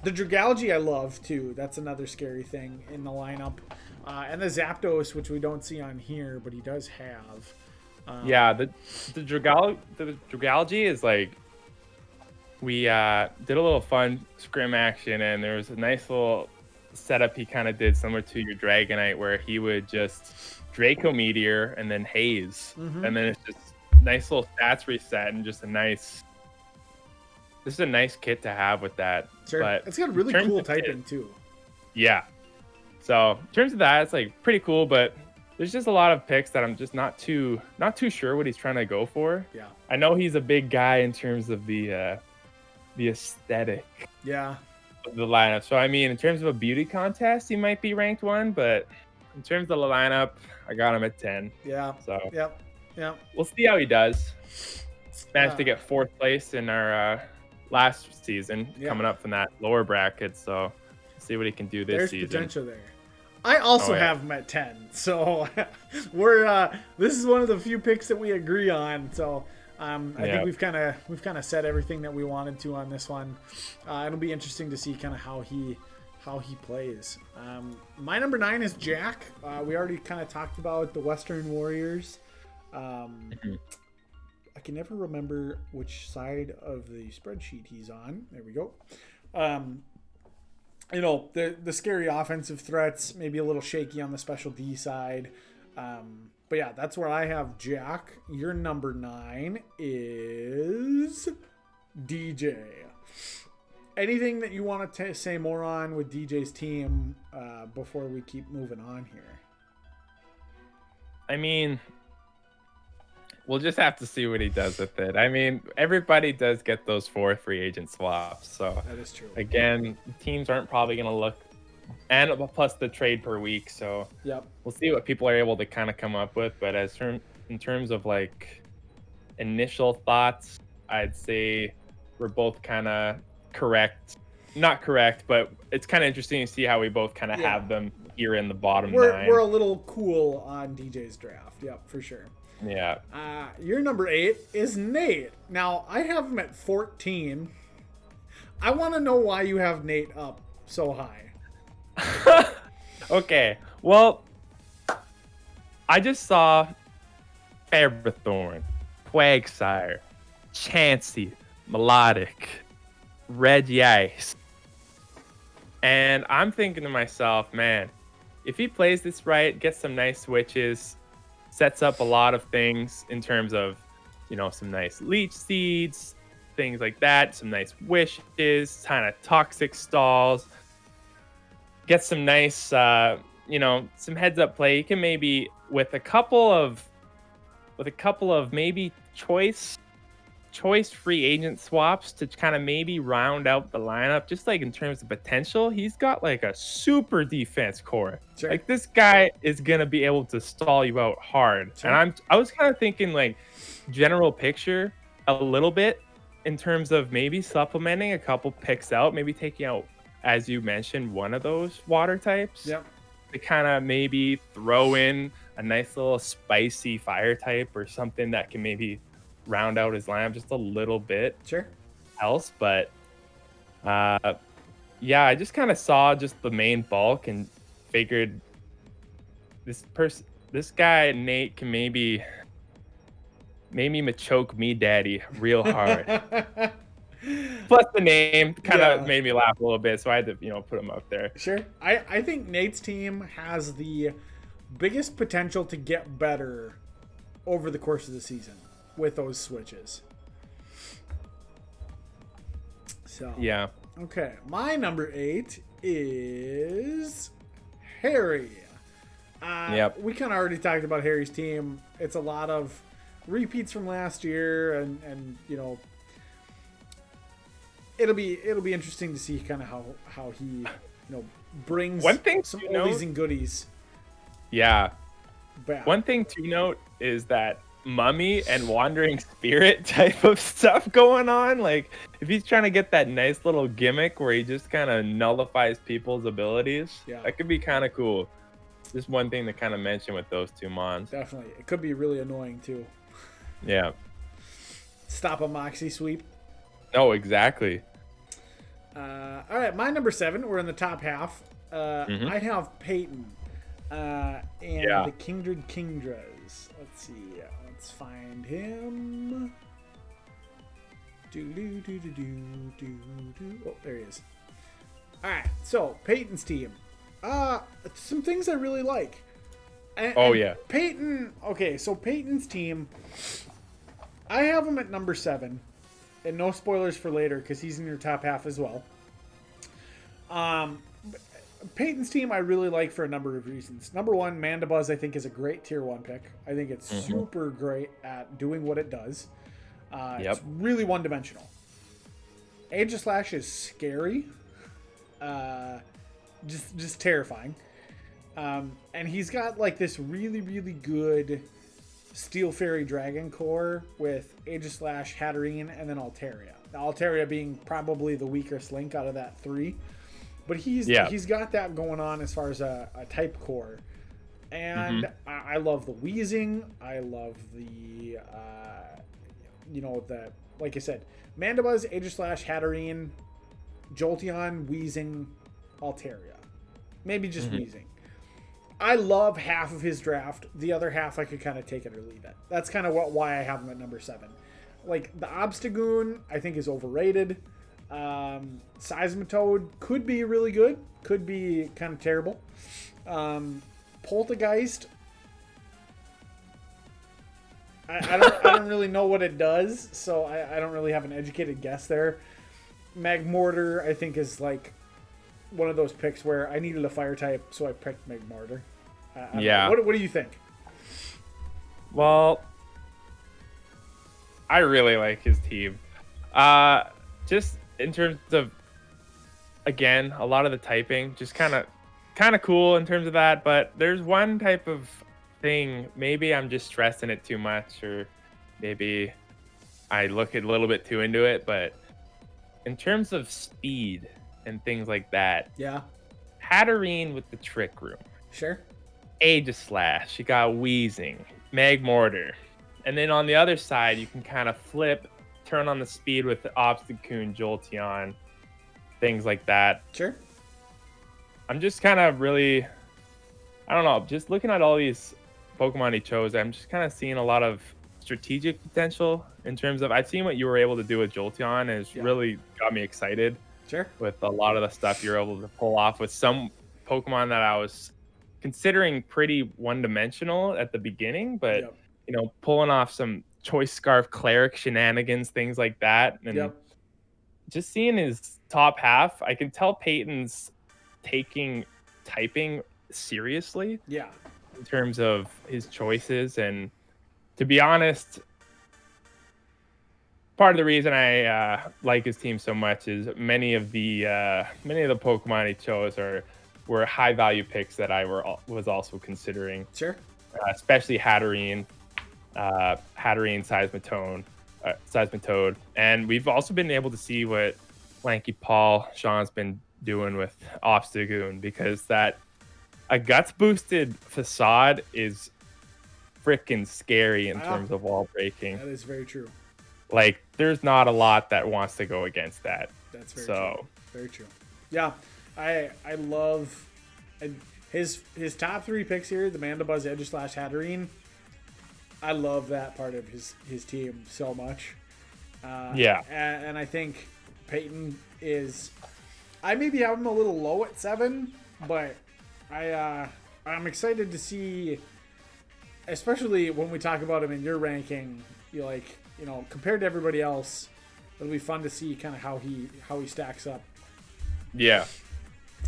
The Dragalge I love too. That's another scary thing in the lineup. And the Zapdos, which we don't see on here, but he does have. Yeah, the Dragalge is like, we did a little fun scrim action, and there was a nice little setup he kind of did similar to your Dragonite, where he would just Draco Meteor and then Haze, and then it's just nice little stats reset and just a nice. This is a nice kit to have with that. Sure. But it's got really cool typing too. Yeah. So in terms of that, it's like pretty cool, but there's just a lot of picks that I'm just not too sure what he's trying to go for. Yeah. I know he's a big guy in terms of the aesthetic. Yeah. Of the lineup. So I mean, in terms of a beauty contest, he might be ranked 1, but in terms of the lineup, I got him at 10. Yeah. So Yep. We'll see how he does. Managed to get 4th place in our last season, coming up from that lower bracket. So see what he can do this season. There's potential there. I also have him at 10, so we're this is one of the few picks that we agree on. So I think we've kind of said everything that we wanted to on this one. It'll be interesting to see kind of how he plays. My number 9 is Jack. We already kind of talked about the Western Warriors. I can never remember which side of the spreadsheet he's on. There we go. You know, the scary offensive threats, maybe a little shaky on the special D side. But yeah, that's where I have Jack. Your number 9 is DJ. Anything that you want to say more on with DJ's team before we keep moving on here? I mean, we'll just have to see what he does with it. I mean, everybody does get those 4 free agent swaps. So that is true. Again, teams aren't probably going to look, and plus the trade per week. So we'll see what people are able to kind of come up with. But in terms of like initial thoughts, I'd say we're both kind of correct. Not correct, but it's kind of interesting to see how we both kind of have them here in the bottom 9. We're a little cool on DJ's draft. Yep, for sure. Yeah. Your number 8 is Nate. Now, I have him at 14. I want to know why you have Nate up so high. Okay. Well, I just saw Ferrothorn, Quagsire, Chansey, Melodic, Regice. And I'm thinking to myself, man, if he plays this right, gets some nice switches, sets up a lot of things in terms of, you know, some nice leech seeds, things like that, some nice wishes, kind of toxic stalls, get some nice, you know, some heads up play. You can maybe with a couple of maybe choice free agent swaps to kind of maybe round out the lineup, just like in terms of potential. He's got like a super defense core. Sure. Like this guy is gonna be able to stall you out hard. Sure. And I was kind of thinking like general picture a little bit in terms of maybe supplementing a couple picks out, maybe taking out, as you mentioned, one of those water types. Yep. To kind of maybe throw in a nice little spicy fire type or something that can maybe round out his lineup just a little bit. Sure. Else, but yeah, I just kind of saw just the main bulk and figured this guy Nate can maybe choke me daddy real hard. Plus the name kind of made me laugh a little bit, so I had to, you know, put him up there. Sure. I think Nate's team has the biggest potential to get better over the course of the season with those switches. So yeah. Okay, my number 8 is Harry. Yep. We kind of already talked about Harry's team. It's a lot of repeats from last year, and you know, it'll be interesting to see kind of how he, you know, brings some oldies and goodies. Yeah. Back. One thing to note is that mummy and wandering spirit type of stuff going on. Like if he's trying to get that nice little gimmick where he just kind of nullifies people's abilities, that could be kind of cool. Just one thing to kind of mention with those two mons. Definitely. It could be really annoying too. Yeah. Stop a Moxie sweep. Oh, exactly. All right, my number 7. We're in the top half. Mhm. I have Peyton and Yeah. the Kindred Kingdras. Let's see. Let's find him. Oh, there he is. All right, so Peyton's team. Some things I really like. Yeah. Peyton. Okay, so Peyton's team. I have him at number 7, and no spoilers for later because he's in your top half as well. Peyton's team I really like for a number of reasons. Number 1, Mandibuzz I think is a great tier 1 pick. I think it's super great at doing what it does. It's really one-dimensional. Aegislash is scary. Just terrifying. And he's got like this really, really good Steel Fairy Dragon core with Aegislash, Hatterene, and then Altaria. Now, Altaria being probably the weakest link out of that 3. But he's got that going on as far as a type core. And I love the Wheezing. I love the, like I said, Mandibuzz, Aegislash, Hatterene, Jolteon, Wheezing, Altaria. Maybe just Wheezing. I love half of his draft. The other half I could kind of take it or leave it. That's kind of why I have him at number 7. Like, the Obstagoon I think is overrated. Seismitoad could be really good. Could be kind of terrible. Poltergeist. I don't really know what it does, so I don't really have an educated guess there. Magmortar I think is like one of those picks where I needed a fire type, so I picked Magmortar. What do you think? Well, I really like his team. Just in terms of, again, a lot of the typing, just kind of cool in terms of that. But there's one type of thing. Maybe I'm just stressing it too much, or maybe I look a little bit too into it. But in terms of speed and things like that, Hatterene with the Trick Room, sure. Aegislash, you got Wheezing, Magmortar, and then on the other side you can kind of flip, turn on the speed with the Obstagoon, Jolteon, things like that. Sure. I'm just kind of really, I don't know, just looking at all these Pokemon he chose, I'm just kind of seeing a lot of strategic potential in terms of, I've seen what you were able to do with Jolteon, and it's really got me excited. Sure. With a lot of the stuff you're able to pull off with some Pokemon that I was considering pretty one-dimensional at the beginning, but pulling off some Choice Scarf Cleric shenanigans, things like that, and just seeing his top half, I can tell Peyton's taking typing seriously. Yeah. In terms of his choices, and to be honest, part of the reason I like his team so much is many of the Pokemon he chose were high value picks that I was also considering. Sure. Especially Hatterene, Seismitoad, and we've also been able to see what Lanky Paul Sean's been doing with Obstagoon, because a guts boosted facade is freaking scary in terms of wall breaking. That is very true. Like, there's not a lot that wants to go against that. That's very true. Very true. Yeah, I love his top 3 picks here, the Mandibuzz, Aegislash, Hatterene. I love that part of his team so much. And I think Peyton is, I maybe have him a little low at 7, but I'm excited to see, especially when we talk about him in your ranking, compared to everybody else, it'll be fun to see kind of how he stacks up. Yeah.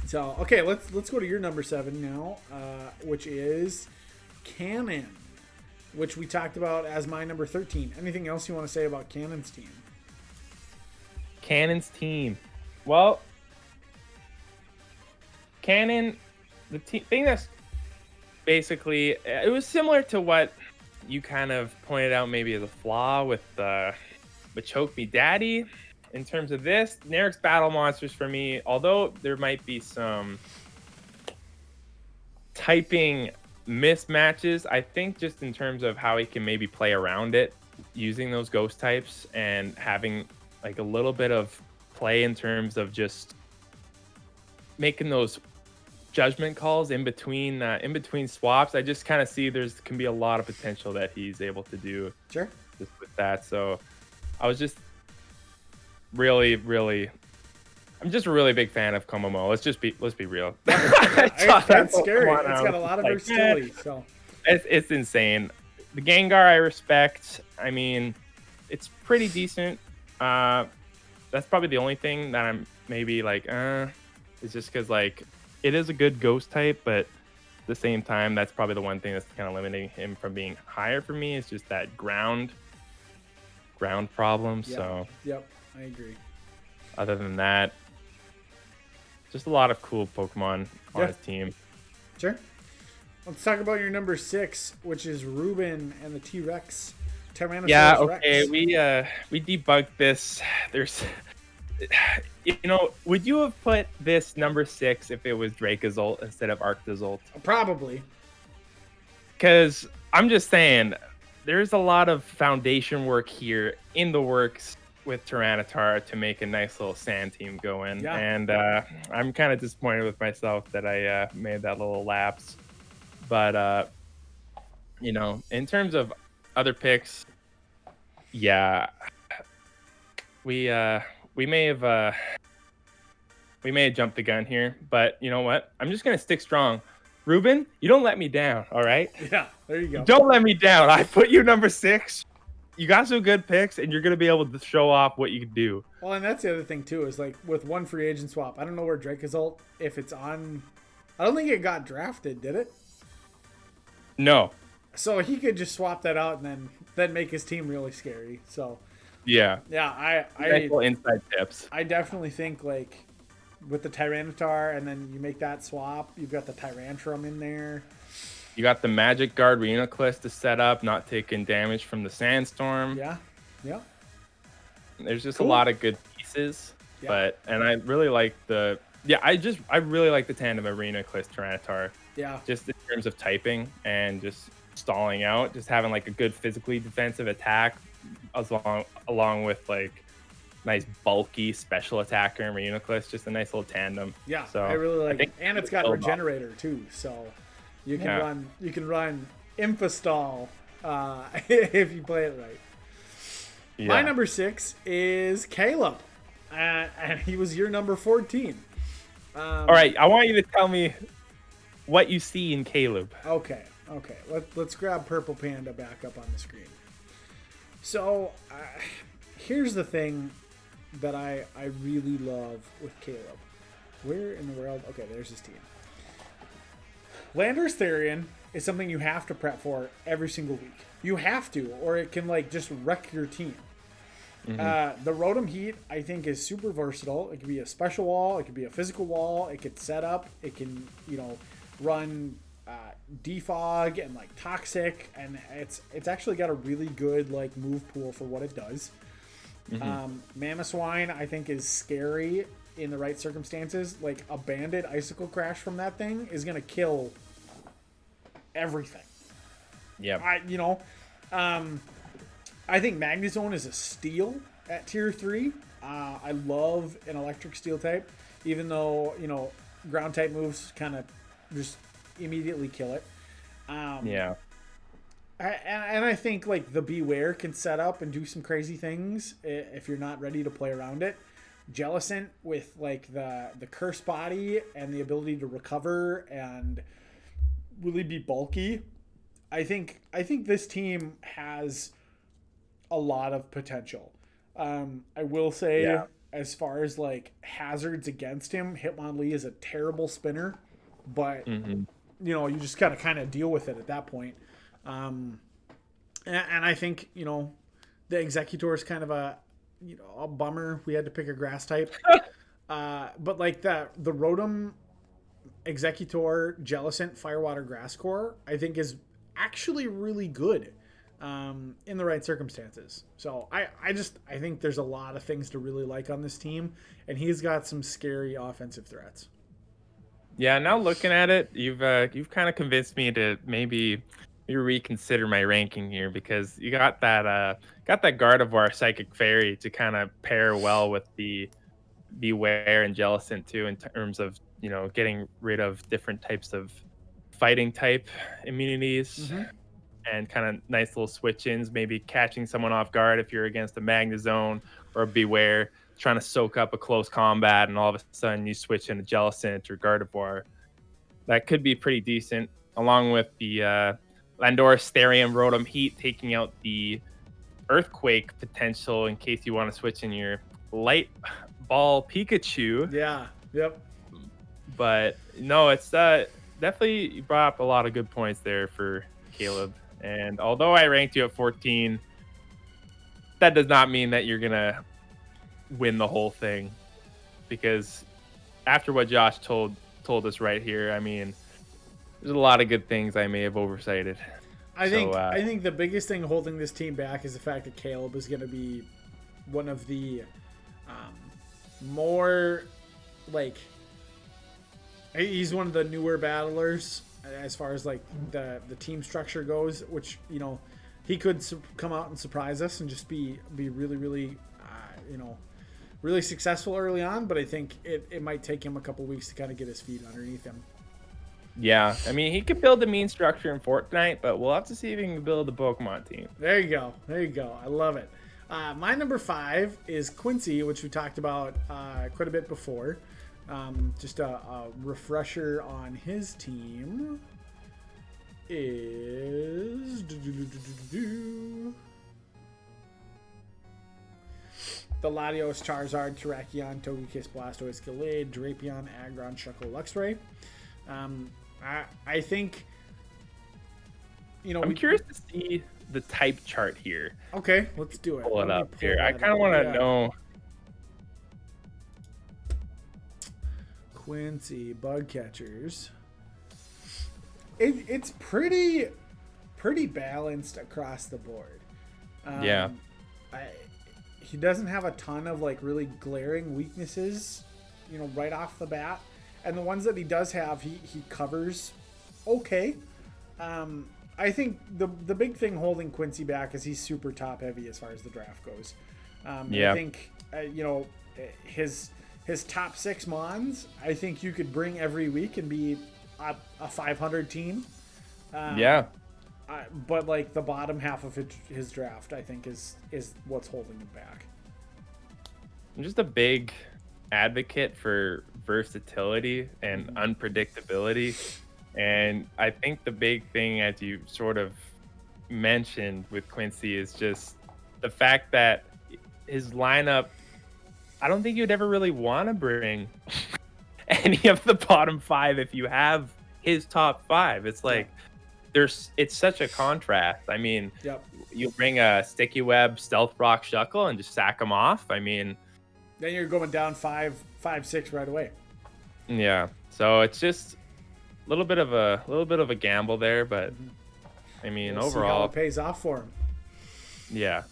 So, okay, let's go to your number 7 now, which is Cannon, which we talked about as my number 13. Anything else you want to say about Cannon's team? Cannon's team. Well, Cannon, the thing that's basically, it was similar to what you kind of pointed out maybe as a flaw with Choke Me Daddy. In terms of this, Neric's Battle Monsters for me, although there might be some typing mismatches, I think just in terms of how he can maybe play around it, using those ghost types and having like a little bit of play in terms of just making those judgment calls in between swaps. I just kind of see can be a lot of potential that he's able to do Sure. just with that. So I was just really, really, I'm just a really big fan of Komomo. Let's be real. That's scary. It's got a lot of versatility. So it's insane. The Gengar I respect. I mean, it's pretty decent. That's probably the only thing that I'm maybe like, it's just because like it is a good ghost type, but at the same time, that's probably the one thing that's kind of limiting him from being higher for me. Is just that ground problem. yeah. So Yep, I agree. other than that, just a lot of cool Pokemon on his team. Sure. Let's talk about your number 6, which is Ruben and the T-Rex. Tyrannosaurus Yeah, okay. Rex. We debunked this. There's would you have put this number 6 if it was Dracozolt instead of Arctozolt? Probably. Because I'm just saying, there's a lot of foundation work here in the works with Tyranitar to make a nice little sand team going. Yeah. And I'm kind of disappointed with myself that I made that little lapse. But, in terms of other picks, yeah, we may have jumped the gun here, but you know what? I'm just gonna stick strong. Ruben, you don't let me down, all right? Yeah, there you go. Don't let me down. I put you number 6. You got some good picks, and you're gonna be able to show off what you can do. Well, and that's the other thing too, is like with one free agent swap, I don't know where Dracozolt, if it's on. I don't think it got drafted, did it? No. So he could just swap that out and then make his team really scary. So Yeah. yeah, Nice little inside tips. I definitely think like with the Tyranitar, and then you make that swap, you've got the Tyrantrum in there. You got the Magic Guard Reuniclus to set up, not taking damage from the Sandstorm. Yeah. There's just Cool. a lot of good pieces. Yeah. And I really like I really like the tandem of Reuniclus Tyranitar. Yeah. Just in terms of typing and just stalling out, just having like a good physically defensive attack along with like nice bulky special attacker and Reuniclus, just a nice little tandem. Yeah, so I really like it. And it's got build Regenerator too, so you can run Infestall if you play it right. Yeah. My number 6 is Caleb, and he was your number 14. All right, I want you to tell me what you see in Caleb. Okay. Let's grab Purple Panda back up on the screen. So here's the thing that I really love with Caleb. Where in the world? Okay, there's his team. Landorus Therian is something you have to prep for every single week. You have to, or it can like just wreck your team. Mm-hmm. The Rotom Heat, I think, is super versatile. It could be a special wall. It could be a physical wall. It could set up. It can, run defog and like toxic, and it's actually got a really good like move pool for what it does. Mamoswine, I think, is scary in the right circumstances. Like a banded icicle crash from that thing is gonna kill everything. Yeah. I think Magnezone is a steal at tier 3. I love an electric steel type, even though ground type moves kind of just immediately kill it. Yeah. And I think like the Beware can set up and do some crazy things if you're not ready to play around it. Jellicent with like the curse body and the ability to recover and really be bulky. I think this team has a lot of potential. I will say, as far as like hazards against him, Hitmonlee is a terrible spinner, but you just kind of deal with it at that point. And I think the Executor is kind of a bummer. We had to pick a grass type, but like the Rotom, Executor, Jellicent, Firewater, Grass Core, I think is actually really good in the right circumstances. So I think there's a lot of things to really like on this team, and he's got some scary offensive threats. Yeah, now looking at it, you've kind of convinced me to maybe reconsider my ranking here, because you got that Gardevoir Psychic Fairy to kind of pair well with the Beware and Jellicent too, in terms of, you know, getting rid of different types of fighting type immunities and kind of nice little switch-ins, maybe catching someone off guard if you're against a Magnezone or a Beware, trying to soak up a close combat, and all of a sudden you switch into Jellicent or Gardevoir. That could be pretty decent, along with the Landorus, Therium, Rotom, Heat, taking out the Earthquake potential in case you want to switch in your Light Ball Pikachu. Yeah. Yep. But no, it's definitely, you brought up a lot of good points there for Caleb. And although I ranked you at 14, that does not mean that you're gonna win the whole thing, because after what Josh told us right here, I mean, there's a lot of good things I may have oversighted. I think the biggest thing holding this team back is the fact that Caleb is going to be one of the more, like, he's one of the newer battlers as far as like the team structure goes, which, you know, he could come out and surprise us and just be really, really, you know, really successful early on. But I think it might take him a couple weeks to kind of get his feet underneath him. Yeah, I mean, he could build the mean structure in Fortnite, but we'll have to see if he can build the Pokemon team. There you go. There you go. I love it. My number 5 is Quincy, which we talked about quite a bit before. Just a refresher on his team is the Latios, Charizard, Terrakion, Togekiss, Blastoise, Gallade, Drapion, Aggron, Shuckle, Luxray. I think, you know, I'm curious to see the type chart here. Okay, let's do it. Pull it up here. I kind of want to know. Quincy bug catchers. It's pretty balanced across the board. Yeah. He doesn't have a ton of like really glaring weaknesses, you know, right off the bat. And the ones that he does have, he covers okay. I think the big thing holding Quincy back is he's super top heavy as far as the draft goes. Yeah. I think, you know, his top 6 Mons, I think you could bring every week and be a 500 team. Yeah. But like the bottom half of his draft, I think is what's holding him back. I'm just a big advocate for versatility and unpredictability, and I think the big thing, as you sort of mentioned with Quincy, is just the fact that his lineup, I don't think you'd ever really want to bring any of the bottom 5 if you have his top 5. It's like it's such a contrast. I mean, you bring a Sticky Web, Stealth Rock, Shuckle and just sack them off. I mean, then you're going down 5-6 right away. Yeah, so it's just a little bit of a gamble there, but I mean, we'll overall, see how it pays off for him. Yeah.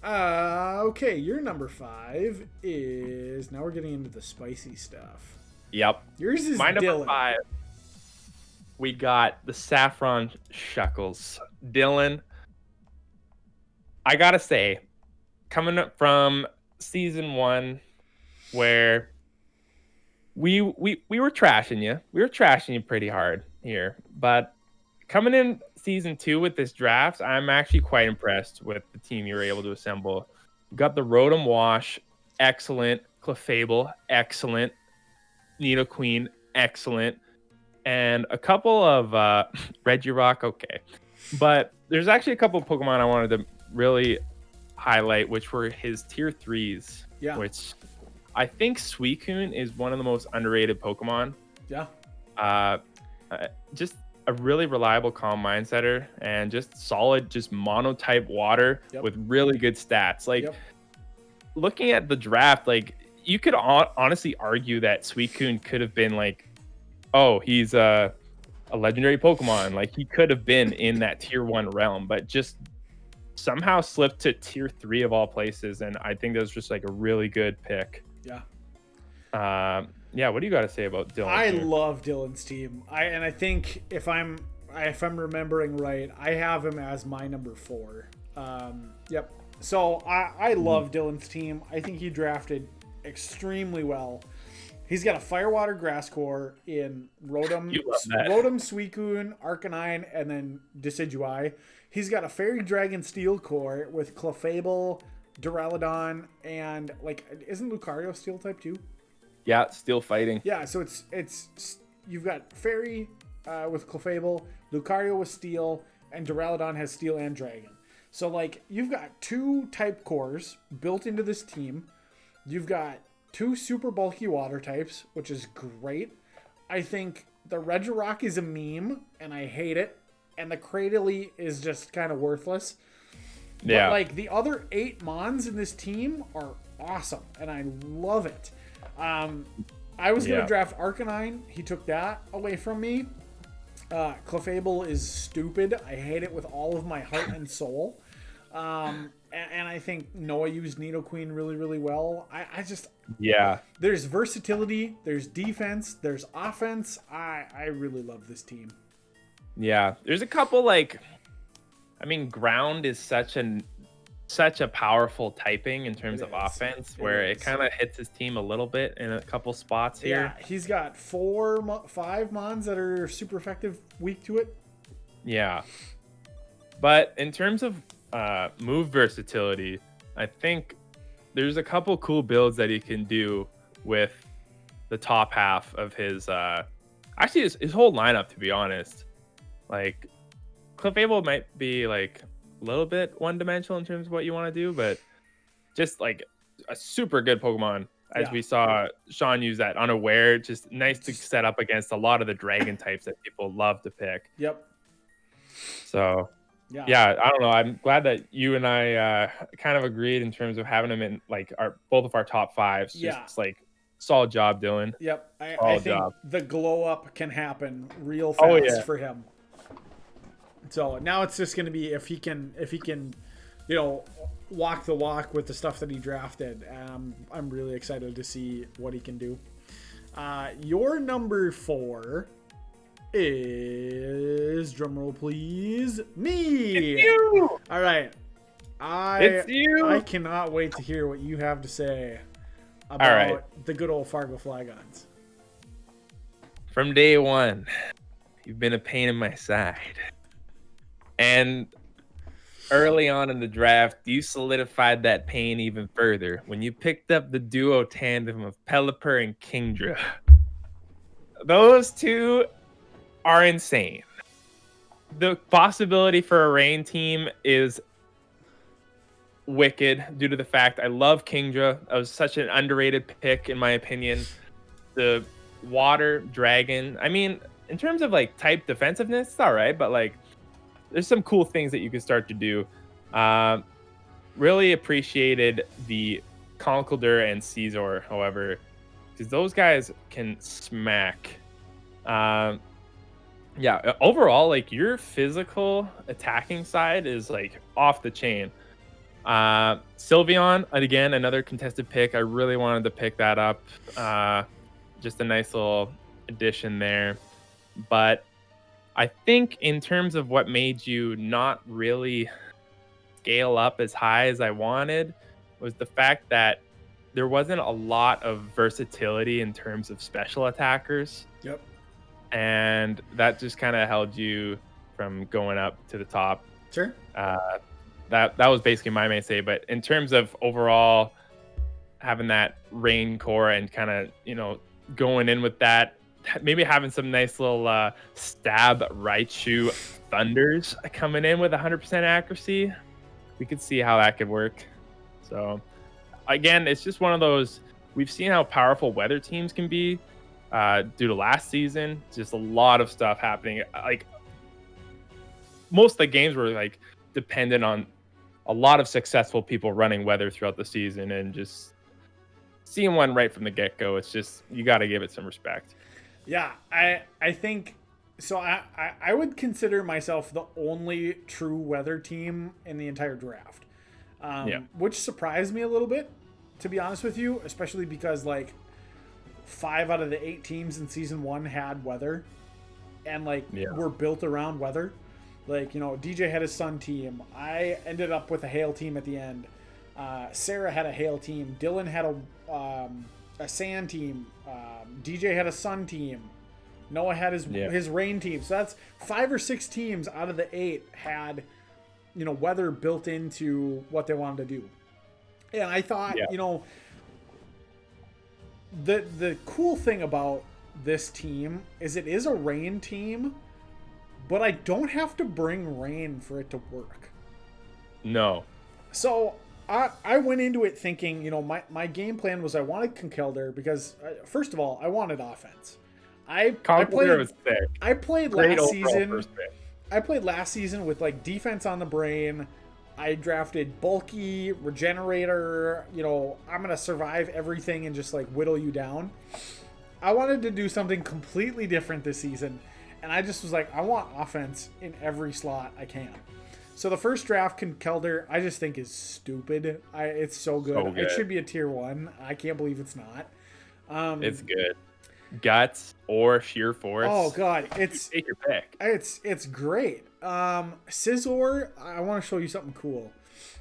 Okay, your number 5 is, now we're getting into the spicy stuff. Yep. Yours is my number Dylan. 5. We got the Saffron Shuckles. Dylan, I gotta say, coming up from season 1, where we were trashing you. We were trashing you pretty hard here. But coming in season 2 with this draft, I'm actually quite impressed with the team you were able to assemble. You got the Rotom Wash, excellent. Clefable, excellent. Nidoqueen, excellent. And a couple of Regirock, okay. But there's actually a couple of Pokemon I wanted to really highlight, which were his tier 3s. Yeah. Which I think Suicune is one of the most underrated Pokemon. Yeah. Just a really reliable calm mindsetter and just solid, just monotype water with really good stats. Like looking at the draft, like you could honestly argue that Suicune could have been like, oh, he's a legendary Pokemon. Like he could have been in that tier 1 realm, but just somehow slipped to tier 3 of all places. And I think that was just like a really good pick. Yeah. Yeah. What do you got to say about Dylan? I love Dylan's team. I think if I'm remembering right, I have him as my number 4. Yep. So I love Dylan's team. I think he drafted extremely well. He's got a Firewater Grass Core in Rotom, Suicune, Arcanine, and then Decidueye. He's got a Fairy Dragon Steel Core with Clefable, Duraludon, and like, isn't Lucario Steel type too? Yeah, Steel fighting. Yeah, so it's you've got Fairy with Clefable, Lucario with Steel, and Duraludon has Steel and Dragon. So like, you've got 2 type cores built into this team. You've got 2 super bulky water types, which is great. I think the Regirock is a meme, and I hate it. And the Cradily is just kind of worthless. Yeah. But like, the other 8 Mons in this team are awesome, and I love it. I was going to draft Arcanine. He took that away from me. Clefable is stupid. I hate it with all of my heart and soul. And I think Noah used Nidoqueen really, really well. I just... Yeah. There's versatility. There's defense. There's offense. I really love this team. Yeah. There's a couple, like... I mean, ground is such a powerful typing in terms of offense, where it kind of hits his team a little bit in a couple spots here. Yeah, he's got 5 Mons that are super effective weak to it. Yeah. But in terms of move versatility, I think there's a couple cool builds that he can do with the top half of his actually his whole lineup, to be honest. Like, Clefable might be like a little bit one-dimensional in terms of what you want to do, but just like a super good Pokemon, as we saw Sean use that Unaware. Just nice to set up against a lot of the dragon types that people love to pick. Yep. So yeah, I don't know. I'm glad that you and I kind of agreed in terms of having him in like both of our top 5s. Just like, solid job, Dylan. Yep. I think the glow up can happen real fast for him. So now it's just going to be if he can, you know, walk the walk with the stuff that he drafted. I'm really excited to see what he can do. Your number 4 is, drumroll please, me. It's you. All right. It's you. I cannot wait to hear what you have to say about the good old Fargo Flygons. From day one, you've been a pain in my side. And early on in the draft, you solidified that pain even further when you picked up the duo tandem of Pelipper and Kingdra. Those two are insane. The possibility for a rain team is wicked due to the fact I love Kingdra. That was such an underrated pick, in my opinion. The water dragon, I mean, in terms of like type defensiveness, it's all right, but like, there's some cool things that you can start to do. Really appreciated the Conkeldurr and Caesar, however, because those guys can smack. Yeah, overall, like, your physical attacking side is like off the chain. Sylveon, again, another contested pick. I really wanted to pick that up. Just a nice little addition there. But I think in terms of what made you not really scale up as high as I wanted was the fact that there wasn't a lot of versatility in terms of special attackers. Yep. And that just kind of held you from going up to the top. Sure. That was basically my mainstay. But in terms of overall having that rain core and kind of, you know, going in with that, maybe having some nice little stab Raichu thunders coming in with 100% accuracy, we could see how that could work. So again, it's just one of those, we've seen how powerful weather teams can be due to last season. Just a lot of stuff happening. Like, most of the games were like dependent on a lot of successful people running weather throughout the season, and just seeing one right from the get-go, it's just, you got to give it some respect. Yeah, I think so. I would consider myself the only true weather team in the entire draft, which surprised me a little bit, to be honest with you, especially because like 5 out of the 8 teams in season 1 had weather and like were built around weather. Like, DJ had his Sun team. I ended up with a Hail team at the end. Sarah had a Hail team. Dylan had a Sand team. DJ had a Sun team. Noah had his Rain team. So that's 5 or 6 teams out of the 8 had, weather built into what they wanted to do. And I thought, the cool thing about this team is it is a rain team, but I don't have to bring rain for it to work. No. So I went into it thinking, my game plan was I wanted Conkelder because, first of all, I wanted offense. I played last season. I played last season with like defense on the brain. I drafted bulky, regenerator, I'm going to survive everything and just like whittle you down. I wanted to do something completely different this season. And I just was like, I want offense in every slot I can. So the first draft, Conkelder, I just think is stupid. It's so good. It should be a tier 1. I can't believe it's not. It's good. Guts or sheer force. Oh god, take your pick. It's great. Scizor, I want to show you something cool.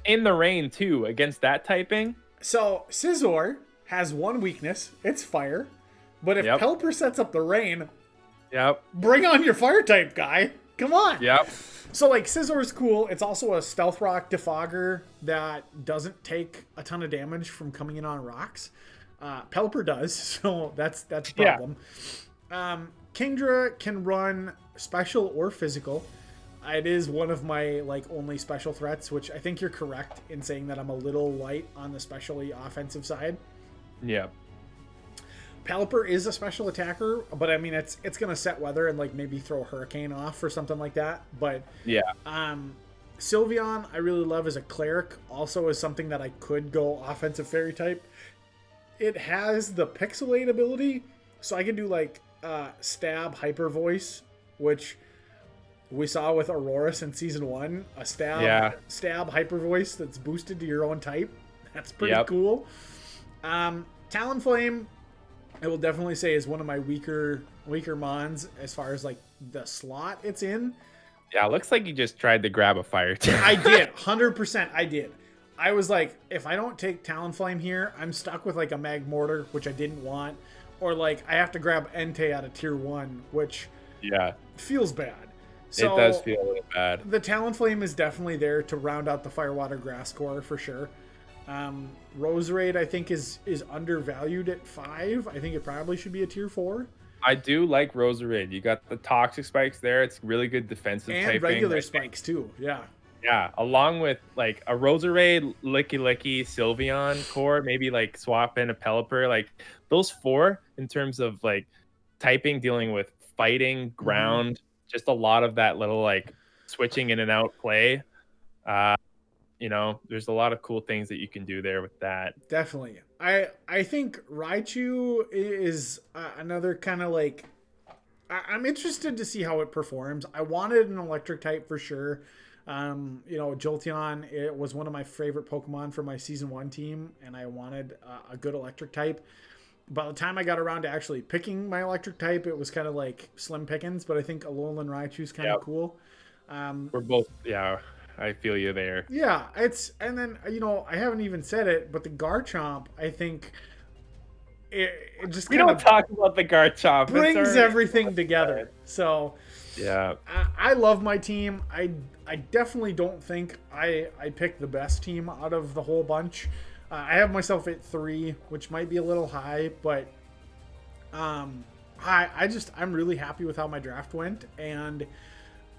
In the rain too, against that typing. So Scizor has one weakness, it's fire. But if Pelipper sets up the rain, bring on your fire type guy. Come on. Yep. So like Scizor is cool. It's also a stealth rock defogger that doesn't take a ton of damage from coming in on rocks. Pelipper does, so that's a problem. Kingdra can run special or physical. It is one of my like only special threats, which I think you're correct in saying that I'm a little light on the specially offensive side. Yeah. Pelipper is a special attacker, but I mean it's gonna set weather and like maybe throw a hurricane off or something like that. But Sylveon I really love as a cleric. Also is something that I could go offensive fairy type. It has the pixelate ability, so I can do like stab hyper voice, which we saw with Auroras in season 1. A stab hyper voice that's boosted to your own type. That's pretty cool. Talonflame, I will definitely say is one of my weaker mons as far as like the slot it's in. Yeah, it looks like you just tried to grab a fire type. I did, 100%. I did. I was like, if I don't take Talonflame here, I'm stuck with like a Magmortar, which I didn't want, or like I have to grab Entei out of tier 1, which feels bad. So it does feel a little bad. The Talonflame is definitely there to round out the Firewater Grass core for sure. Roserade I think is undervalued at 5. I think it probably should be a tier 4. I do like Roserade. You got the toxic spikes there. It's really good defensive and typing. Regular spikes too. Yeah, along with like a Roserade, Licky Sylveon core, maybe like swap in a Pelipper. Like those 4 in terms of like typing, dealing with fighting, ground, just a lot of that little like switching in and out play. There's a lot of cool things that you can do there with that. Definitely. I think Raichu is another kind of like, I'm interested to see how it performs. I wanted an electric type for sure. Jolteon, it was one of my favorite Pokemon for my season 1 team, and I wanted a good electric type. By the time I got around to actually picking my electric type, it was kind of like slim pickings, but I think Alolan Raichu is kind of cool. We're both, I feel you there. Yeah, and then, I haven't even said it, but the Garchomp, I think it just we don't talk about the Garchomp. Brings everything together. So yeah, I love my team. I definitely don't think I picked the best team out of the whole bunch. I have myself at 3, which might be a little high, but I'm really happy with how my draft went, and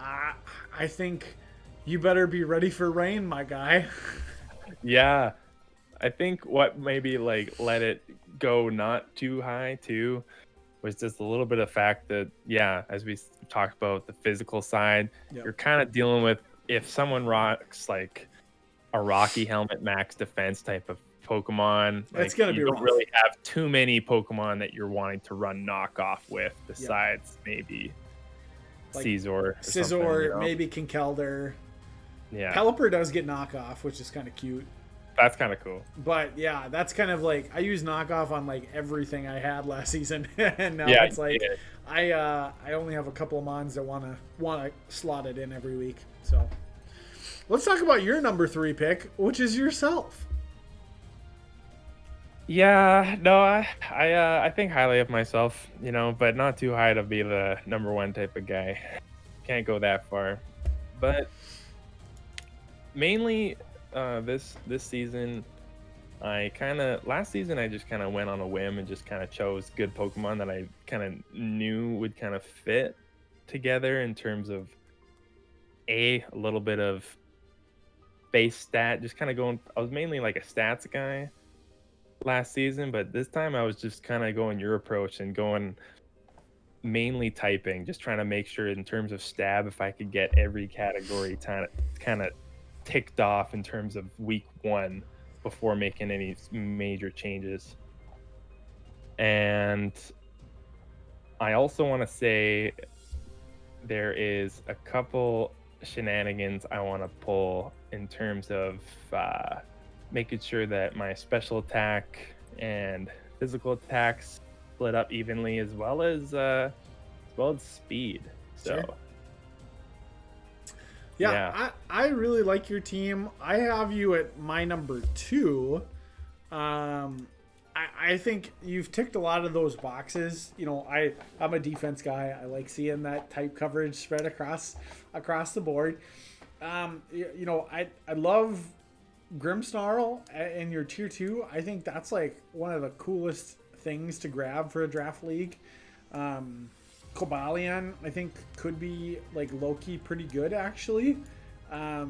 I think you better be ready for rain, my guy. Yeah, I think what maybe like let it go not too high too was just a little bit of fact that as we talked about the physical side, you're kind of dealing with if someone rocks like a Rocky Helmet max defense type of Pokemon, it's gonna be you rough. don't really have too many Pokemon that you're wanting to run knockoff with besides maybe like Scizor, maybe Conkelder. Yeah, Pelipper does get knockoff, which is kind of cute. That's kind of cool. But yeah, that's kind of like I use knockoff on like everything I had last season, and now Yeah, it's like yeah. I only have a couple of mons that wanna slot it in every week. So let's talk about your number 3 pick, which is yourself. Yeah, no, I think highly of myself, you know, but not too high to be the number one type of guy. Can't go that far. But mainly this season, I kind of last season I just kind of went on a whim and just kind of chose good Pokemon that I kind of knew would kind of fit together in terms of a little bit of base stat, just kind of going. I was mainly like a stats guy last season, but this time I was just kind of going your approach and going mainly typing, just trying to make sure in terms of stab if I could get every category kind of ticked off in terms of week 1 before making any major changes. And I also want to say there is a couple shenanigans I want to pull in terms of making sure that my special attack and physical attacks split up evenly, as well as speed. So Sure. Yeah, yeah, I really like your team. I have you at my number 2. I think you've ticked a lot of those boxes. You know, I'm a defense guy. I like seeing that type coverage spread across the board. You know, I love Grimmsnarl in your tier 2. I think that's like one of the coolest things to grab for a draft league. Cobalion, I think, could be like low-key pretty good actually. I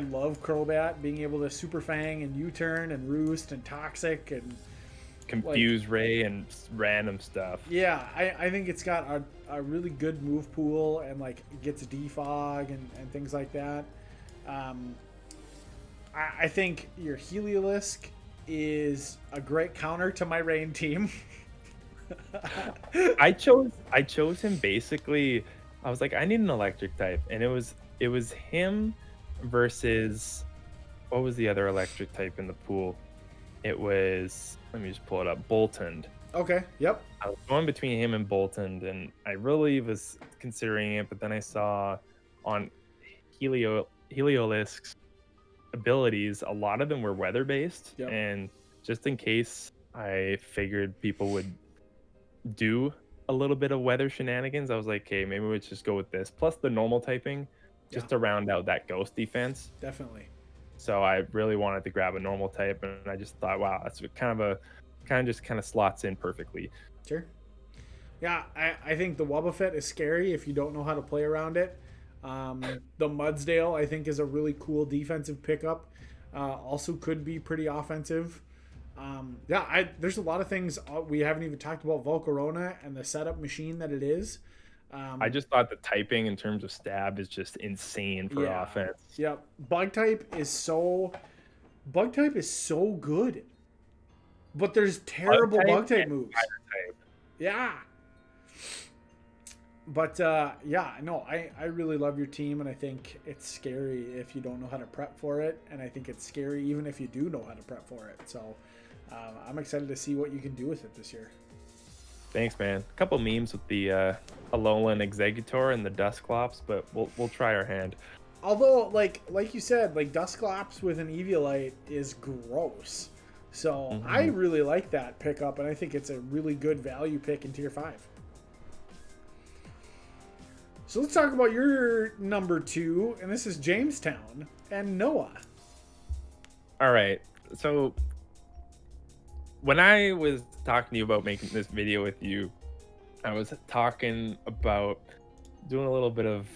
love Crobat being able to Super Fang and U-turn and Roost and Toxic and confuse Ray and random stuff. yeah, I think it's got a really good move pool and like gets defog and things like that. I think your Heliolisk is a great counter to my Rain team. I chose him basically. I was like, I need an electric type, and it was him versus what was the other electric type in the pool? It was, let me just pull it up. Boltund. Okay, yep. I was going between him and Boltund, and I really was considering it, but then I saw on Heliolisk's abilities, a lot of them were weather based, Yep. and just in case, I figured people would do a little bit of weather shenanigans. I was like, okay, maybe let's just go with this. Plus the normal typing, just Yeah. to round out that ghost defense. Definitely. So I really wanted to grab a normal type, and I just thought, wow, that's kind of slots in perfectly. Sure. Yeah, I think the Wobbuffet is scary if you don't know how to play around it. The Mudsdale, I think, is a really cool defensive pickup. Also could be pretty offensive. Yeah, there's a lot of things we haven't even talked about Volcarona and the setup machine that it is. I just thought the typing in terms of stab is just insane for Yeah. offense. Yep. Bug type is so good. But there's terrible bug type and moves. fire type. Yeah. But yeah, no, I really love your team, and I think it's scary if you don't know how to prep for it, and I think it's scary even if you do know how to prep for it. So I'm excited to see what you can do with it this year. Thanks, man. A couple memes with the Alolan Executor and the Dusclops, but we'll try our hand. Although, like you said, like Dusclops with an Eviolite is gross. So I really like that pickup, and I think it's a really good value pick in tier 5. So let's talk about your number 2, and this is Jamestown and Noah. All right. So when I was talking to you about making this video with you, I was talking about doing a little bit of,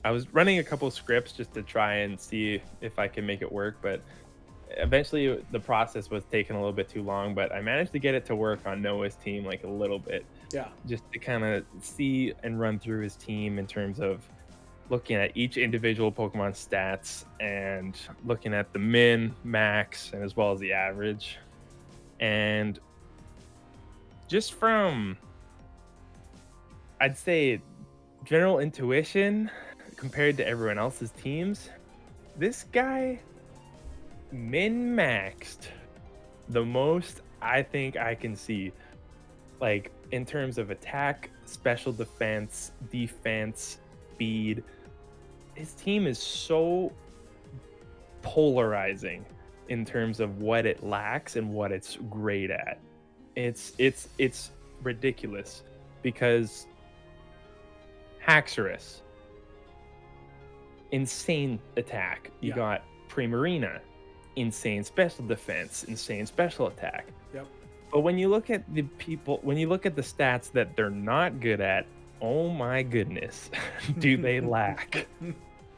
I was running a couple scripts just to try and see if I can make it work, but eventually the process was taking a little bit too long, but I managed to get it to work on Noah's team like a little bit. Yeah. Just to kind of see and run through his team in terms of looking at each individual Pokemon stats and looking at the min, max, and as well as the average. And just from, I'd say, general intuition compared to everyone else's teams, this guy min-maxed the most I think I can see, like in terms of attack, special defense, defense, speed. His team is so polarizing in terms of what it lacks and what it's great at. It's ridiculous because Haxorus, insane attack. You Yeah. got Primarina, insane special defense, insane special attack. Yep. But when you look at the stats that they're not good at, oh my goodness, do they lack?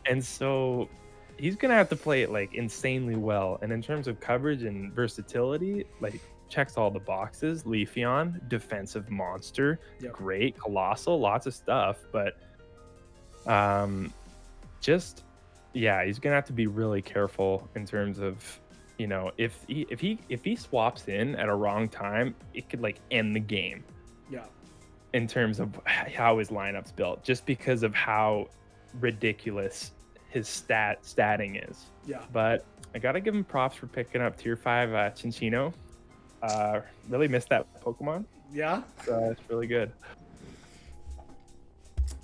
And so he's gonna have to play it like insanely well. And in terms of coverage and versatility, like checks all the boxes. Leafeon, defensive monster, Yep. great, colossal, lots of stuff. But just yeah, he's gonna have to be really careful in terms of, you know, if he swaps in at a wrong time, it could like end the game Yeah. in terms of how his lineup's built, just because of how ridiculous his statting is. Yeah. But I gotta give him props for picking up tier 5 Chinchino. Really missed that Pokemon, Yeah. so it's really good.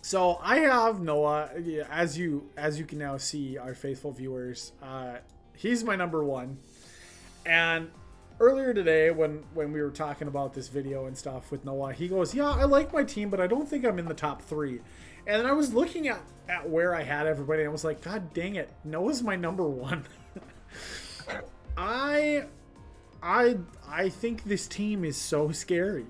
So I have Noah, as you can now see, our faithful viewers. He's my number one. And earlier today, when we were talking about this video and stuff with Noah, he goes, "Yeah, I like my team, but I don't think I'm in the top 3." And then I was looking at where I had everybody, and I was like, "God dang it, Noah's my number one." I think this team is so scary.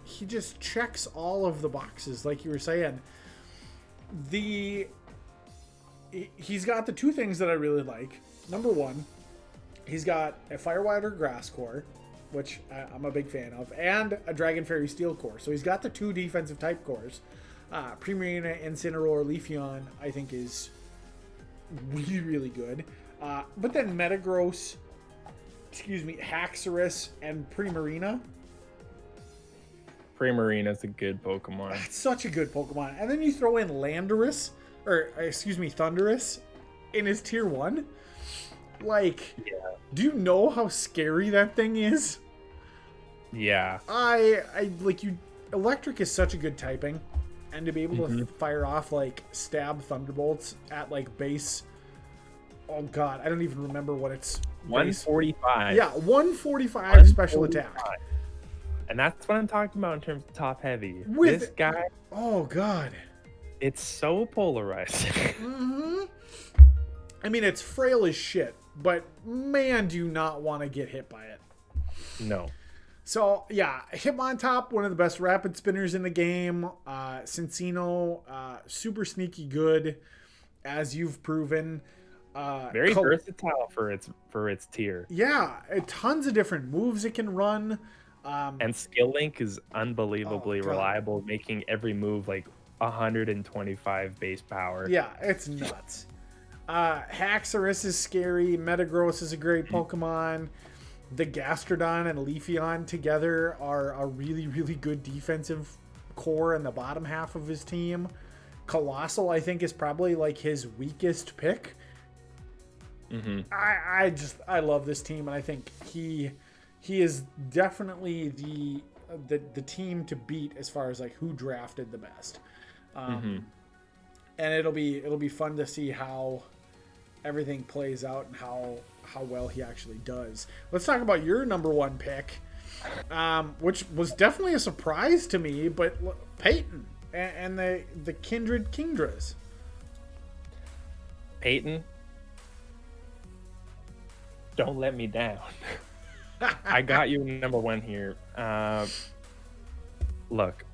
He just checks all of the boxes, like you were saying. He's got the two things that I really like. Number one, he's got a Firewater Grass Core, which I'm a big fan of, and a Dragon Fairy Steel Core. So he's got the two defensive type cores. Primarina, Incineroar, Leafeon, I think is really, really good. But then Metagross, Haxorus, and Primarina. Primarina's a good Pokemon. It's such a good Pokemon. And then you throw in Thundurus in his tier 1. Like, Yeah. do you know how scary that thing is? Yeah. Electric is such a good typing. And to be able to fire off, like, stab Thunderbolts at, like, base... Oh, God, I don't even remember what it's... 145. Yeah, 145 special attack. And that's what I'm talking about in terms of top heavy. With this guy, oh God, it's so polarizing. I mean, it's frail as shit, but man, do you not want to get hit by it. No. So yeah, Hitmontop, one of the best rapid spinners in the game. Cincino, super sneaky good, as you've proven. Very versatile for its tier. Yeah, tons of different moves it can run. And Skill Link is unbelievably reliable, making every move like 125 base power. Yeah, it's nuts. Haxorus is scary. Metagross is a great Pokemon. The Gastrodon and Leafeon together are a really, really good defensive core in the bottom half of his team. Colossal, I think, is probably like his weakest pick. I love this team, and I think he is definitely the team to beat as far as like who drafted the best. And it'll be fun to see how everything plays out and how well he actually does. Let's talk about your number one pick, which was definitely a surprise to me, but Peyton and the Kindred Kingdras. Peyton, don't let me down. I got you number one here. Look,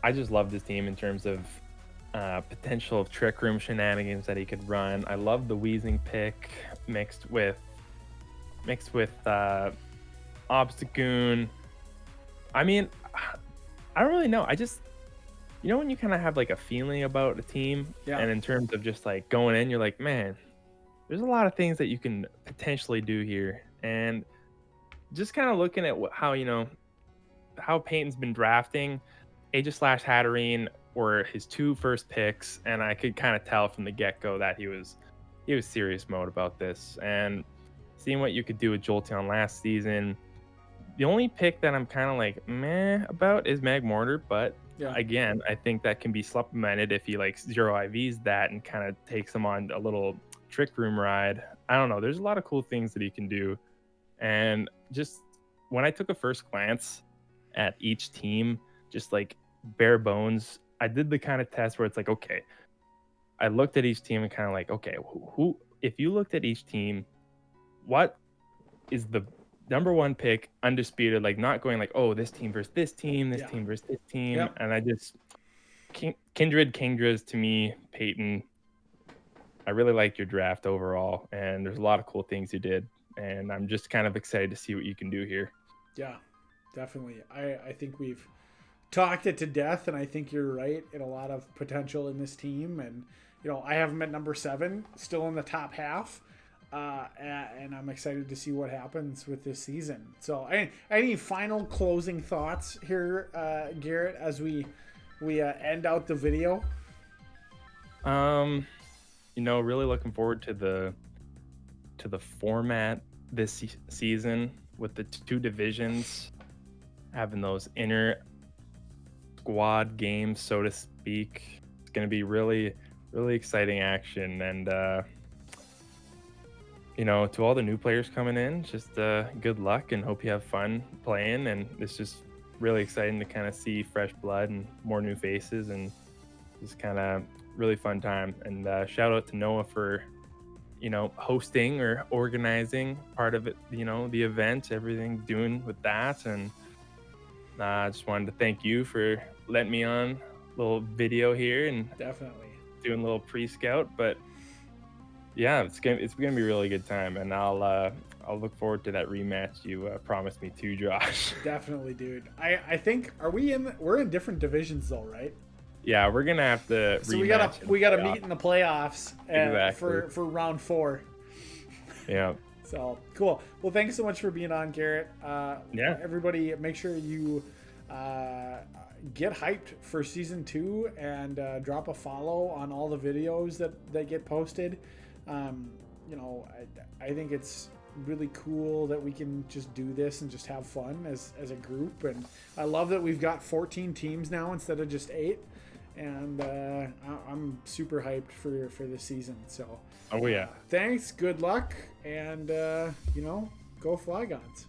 I just love this team in terms of potential of Trick Room shenanigans that he could run. I love the Weezing pick mixed with Obstagoon. I mean, I don't really know. I just, you know, when you kind of have like a feeling about a team, and in terms of just like going in, you're like, man, there's a lot of things that you can potentially do here. And just kind of looking at how, you know, how Peyton's been drafting, Aegislash, Hatterene were his two first picks, and I could kind of tell from the get-go that he was serious mode about this, and seeing what you could do with Jolteon last season. The only pick that I'm kind of like meh about is Magmortar, but Yeah. again, I think that can be supplemented if he like zero IVs that and kind of takes him on a little trick room ride. I don't know. There's a lot of cool things that he can do, and just when I took a first glance at each team, just like bare bones, I did the kind of test where it's like, okay, I looked at each team and kind of like, okay, who if you looked at each team, what is the number one pick undisputed, like not going like, oh, this team versus this team, this Yeah. team versus this team. Yep. And I just Kindred Kingdras to me, Peyton. I really liked your draft overall, and there's a lot of cool things you did. And I'm just kind of excited to see what you can do here. Yeah, definitely. I think we've talked it to death, and I think you're right in a lot of potential in this team. And I have him at number 7, still in the top half, and I'm excited to see what happens with this season. So, any final closing thoughts here, Garrett, as we end out the video? Really looking forward to the format this season with the 2 divisions, having those inner squad games, so to speak. It's going to be really, really exciting action. And, to all the new players coming in, just good luck and hope you have fun playing. And it's just really exciting to kind of see fresh blood and more new faces, and just kind of really fun time. And shout out to Noah for hosting or organizing part of it, the event, everything doing with that. And I just wanted to thank you for letting me on a little video here and Definitely doing a little pre-scout. But yeah, it's gonna be a really good time, and I'll look forward to that rematch you promised me to, Josh. Definitely, dude. I think we're in different divisions though, right? Yeah, we're gonna have to. So we gotta meet in the playoffs Exactly. for round 4. Yeah. So cool. Well, thanks so much for being on, Garrett. Yeah. Everybody, make sure you get hyped for season 2 and drop a follow on all the videos that get posted. I think it's really cool that we can just do this and just have fun as a group. And I love that we've got 14 teams now instead of just 8. And I'm super hyped for this season. So, oh yeah, thanks. Good luck, and go Fly Gods.